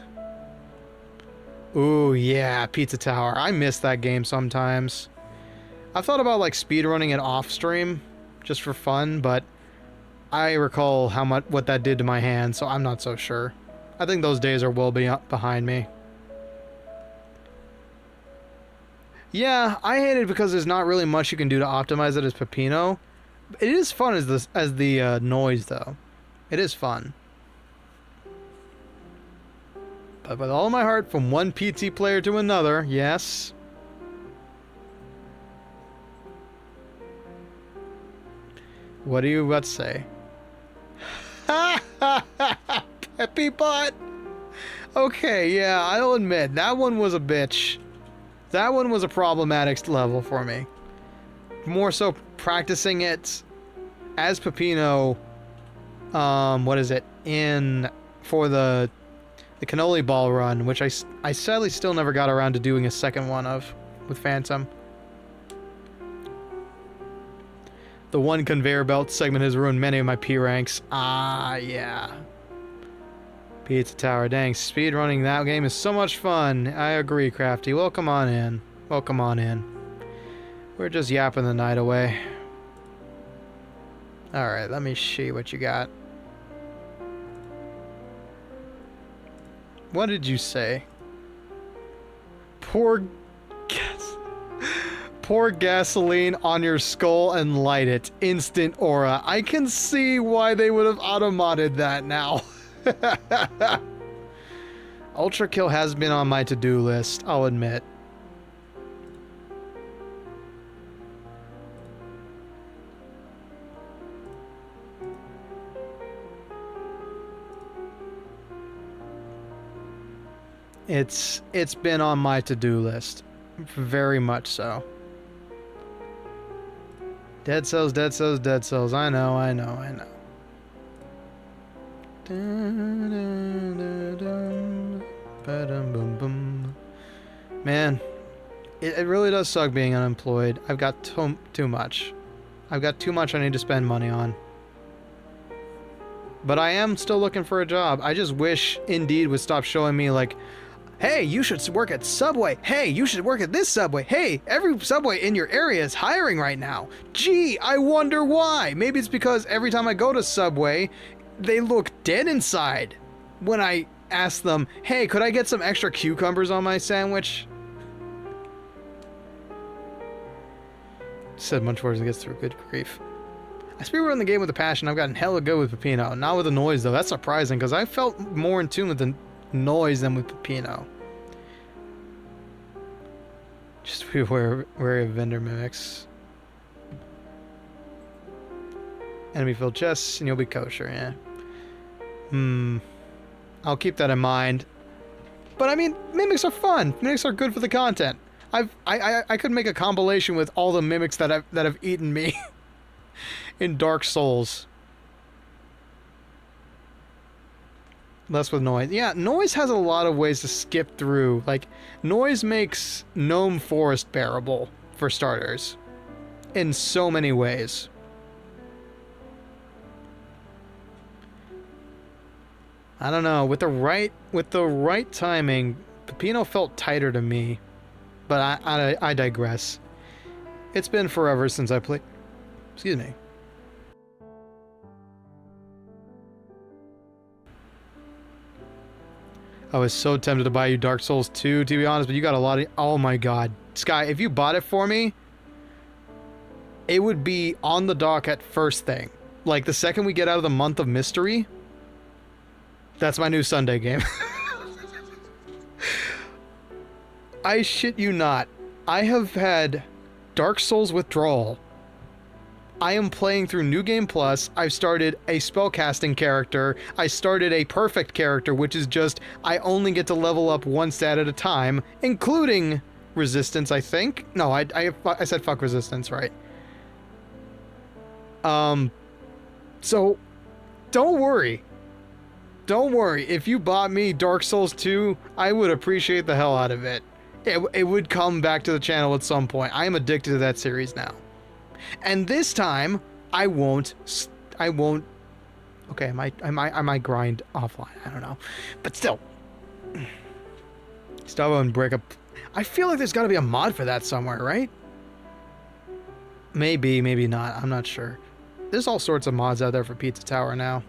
Speaker 1: Ooh, yeah, Pizza Tower. I miss that game sometimes. I've thought about, like, speedrunning it off-stream, just for fun, but I recall what that did to my hand, so I'm not so sure. I think those days are well behind me. Yeah, I hate it because there's not really much you can do to optimize it as Pepino. It is fun as the noise, though. It is fun. But with all my heart, from one PT player to another, yes. What do you about to say? Peppy Bot! Okay, yeah, I'll admit, that one was a bitch. That one was a problematic level for me. More so practicing it as Pepino, what is it, for the cannoli ball run, which I sadly still never got around to doing a second one of, with Phantom. The one conveyor belt segment has ruined many of my P ranks. Ah, yeah. Pizza Tower, dang, speedrunning that game is so much fun. I agree, Crafty. Welcome on in. Welcome on in. We're just yapping the night away. Alright, let me see what you got. What did you say? Pour gasoline on your skull and light it. Instant aura. I can see why they would have auto-modded that now. Ultra Kill has been on my to-do list, I'll admit. It's been on my to-do list. Very much so. Dead cells, dead cells, dead cells. I know. Man, it really does suck being unemployed. I've got too much. I've got too much I need to spend money on. But I am still looking for a job. I just wish Indeed would stop showing me, like, hey, you should work at Subway. Hey, you should work at this Subway. Hey, every Subway in your area is hiring right now. Gee, I wonder why. Maybe it's because every time I go to Subway, they look dead inside when I ask them, hey, could I get some extra cucumbers on my sandwich? Said much worse and gets through. Good grief. I speedrun the game with a passion. I've gotten hella good with Pepino. Not with the noise, though. That's surprising, because I felt more in tune with the noise than with Pepino. Just be wary of vendor mimics. Enemy-filled chests, and you'll be kosher, yeah. I'll keep that in mind. But, I mean, mimics are fun. Mimics are good for the content. I could make a compilation with all the mimics that have eaten me in Dark Souls. Less with noise. Yeah, noise has a lot of ways to skip through. Like, noise makes Gnome Forest bearable, for starters. in so many ways. I don't know, with the right timing, Peppino felt tighter to me, but I digress. It's been forever since I played. Excuse me. I was so tempted to buy you Dark Souls 2, to be honest, but you got a lot of... Oh my god. Sky, if you bought it for me, it would be on the dock at first thing. Like, the second we get out of the month of mystery, that's my new Sunday game. I shit you not. I have had Dark Souls withdrawal. I am playing through New Game Plus. I've started a spellcasting character. I started a perfect character, which is just I only get to level up one stat at a time, including resistance, I think. No, I said fuck resistance, right? So don't worry. Don't worry. If you bought me Dark Souls 2, I would appreciate the hell out of it. It would come back to the channel at some point. I am addicted to that series now. And this time, I won't... Okay, I might grind offline. I don't know. But still. Stavo and break up... I feel like there's got to be a mod for that somewhere, right? Maybe, maybe not. I'm not sure. There's all sorts of mods out there for Pizza Tower now.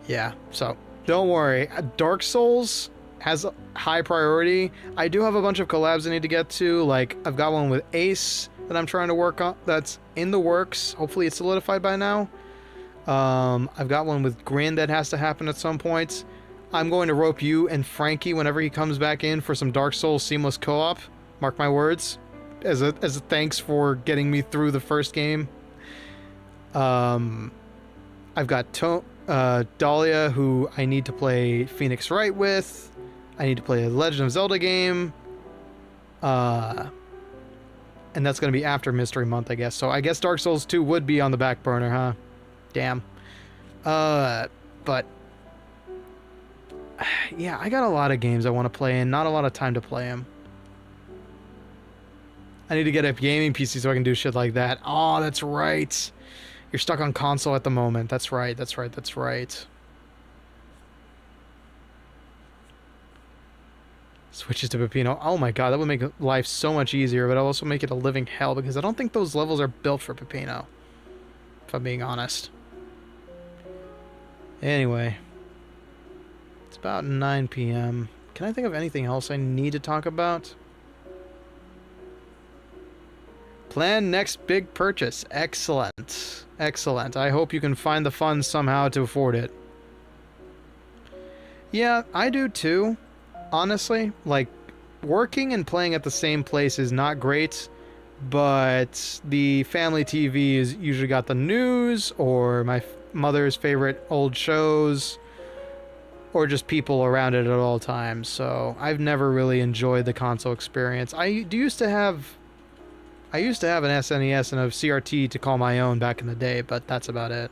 Speaker 1: Yeah, so don't worry. Dark Souls has a high priority. I do have a bunch of collabs I need to get to. Like, I've got one with Ace that I'm trying to work on. That's in the works. Hopefully it's solidified by now. I've got one with Grin that has to happen at some point. I'm going to rope you and Franky whenever he comes back in for some Dark Souls seamless co-op. Mark my words. As a thanks for getting me through the first game. I've got Dahlia, who I need to play Phoenix Wright with. I need to play a Legend of Zelda game. And that's going to be after Mystery Month, I guess. So I guess Dark Souls 2 would be on the back burner, huh? Damn. But... yeah, I got a lot of games I want to play and not a lot of time to play them. I need to get a gaming PC so I can do shit like that. Oh, that's right. You're stuck on console at the moment. That's right, that's right, that's right. Switches to Peppino. Oh my god, that would make life so much easier, but it'll also make it a living hell because I don't think those levels are built for Peppino. If I'm being honest. Anyway. It's about 9 p.m. Can I think of anything else I need to talk about? Plan next big purchase. Excellent. Excellent. I hope you can find the funds somehow to afford it. Yeah, I do too. Honestly, like, working and playing at the same place is not great, but the family TV is usually got the news or my mother's favorite old shows or just people around it at all times. So I've never really enjoyed the console experience. I used to have an SNES and a CRT to call my own back in the day, but that's about it.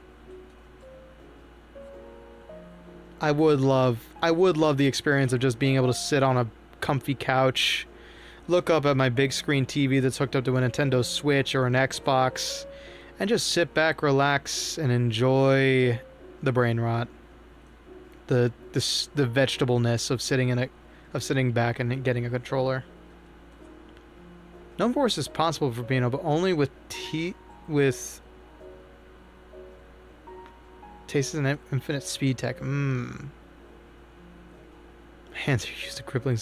Speaker 1: I would love the experience of just being able to sit on a comfy couch, look up at my big screen TV that's hooked up to a Nintendo Switch or an Xbox, and just sit back, relax, and enjoy the brain rot. The vegetableness of sitting back and getting a controller. No force is possible for Pino, but only with Tastes an infinite speed tech. Hands are used to crippling.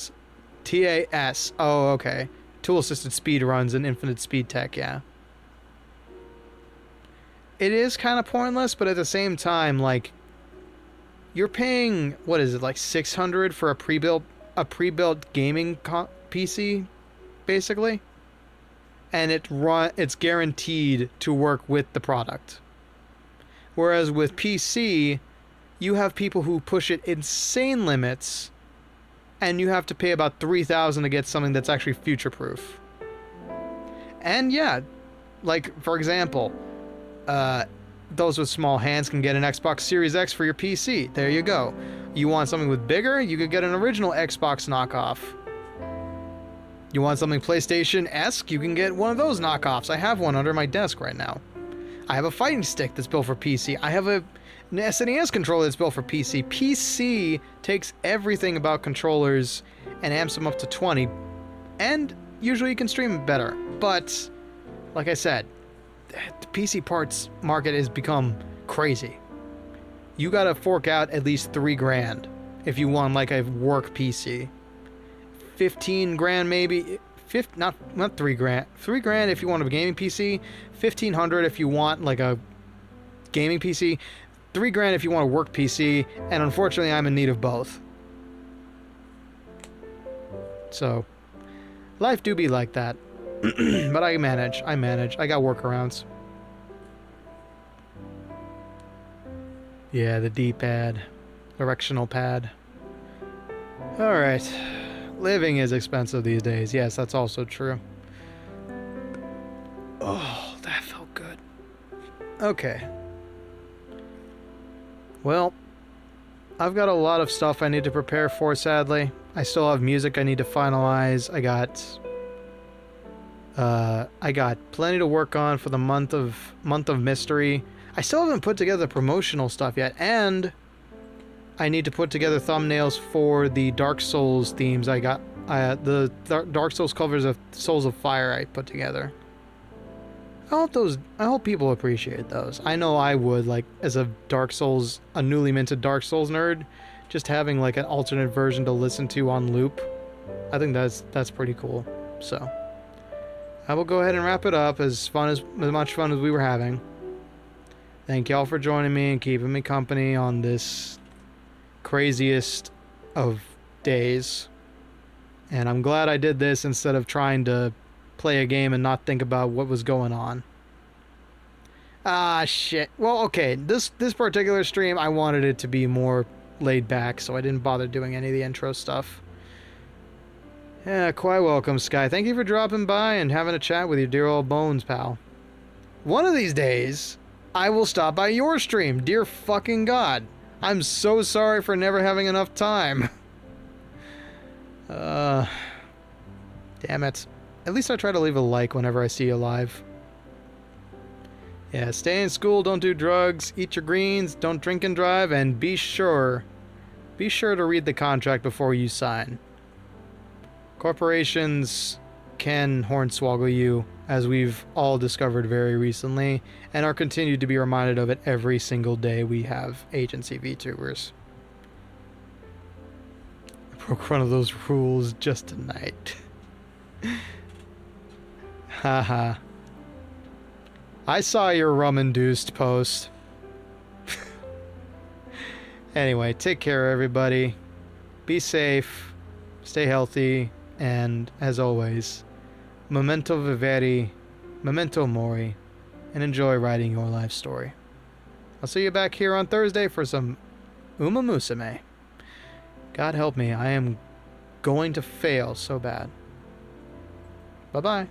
Speaker 1: TAS. Oh, okay. Tool assisted speed runs and infinite speed tech. Yeah. It is kind of pointless, but at the same time, like, you're paying, what is it, like $600 for a pre-built gaming PC, basically, and it's guaranteed to work with the product. Whereas with PC, you have people who push it insane limits, and you have to pay about $3,000 to get something that's actually future-proof. And yeah, like, for example, those with small hands can get an Xbox Series X for your PC. There you go. You want something with bigger? You could get an original Xbox knockoff. You want something PlayStation-esque? You can get one of those knockoffs. I have one under my desk right now. I have a fighting stick that's built for PC. I have an SNES controller that's built for PC. PC takes everything about controllers and amps them up to 20. And usually you can stream it better. But, like I said, the PC parts market has become crazy. You gotta fork out at least $3,000 if you want like a work PC. 15 grand maybe. Not $3,000. $3,000 if you want a gaming PC. 1,500 if you want like a gaming PC. $3,000 if you want a work PC. And unfortunately, I'm in need of both. So, life do be like that. But I manage. I got workarounds. Yeah, the D-pad. Directional pad. Alright. Living is expensive these days. Yes, that's also true. Oh, that felt good. Okay. Well, I've got a lot of stuff I need to prepare for, sadly. I still have music I need to finalize. I got plenty to work on for the month of mystery. I still haven't put together promotional stuff yet, and I need to put together thumbnails for the Dark Souls themes I got. The Dark Souls covers of Souls of Fire I put together. I hope people appreciate those. I know I would, like, as a newly minted Dark Souls nerd, just having like an alternate version to listen to on loop. I think that's pretty cool. So I will go ahead and wrap it up. As much fun as we were having. Thank y'all for joining me and keeping me company on this craziest of days. And I'm glad I did this instead of trying to play a game and not think about what was going on. Ah, shit. Well, okay. This particular stream, I wanted it to be more laid back, so I didn't bother doing any of the intro stuff. Yeah, quite welcome, Sky. Thank you for dropping by and having a chat with your dear old bones, pal. One of these days, I will stop by your stream, dear fucking God. I'm so sorry for never having enough time. Damn it. At least I try to leave a like whenever I see you live. Yeah, stay in school, don't do drugs, eat your greens, don't drink and drive, and be sure to read the contract before you sign. Corporations can hornswoggle you, as we've all discovered very recently, and are continued to be reminded of it every single day we have agency VTubers. I broke one of those rules just tonight. Haha. I saw your rum-induced post. Anyway, take care, everybody. Be safe, stay healthy, and, as always, memento vivere, memento mori, and enjoy writing your life story. I'll see you back here on Thursday for some Uma Musume. God help me, I am going to fail so bad. Bye-bye.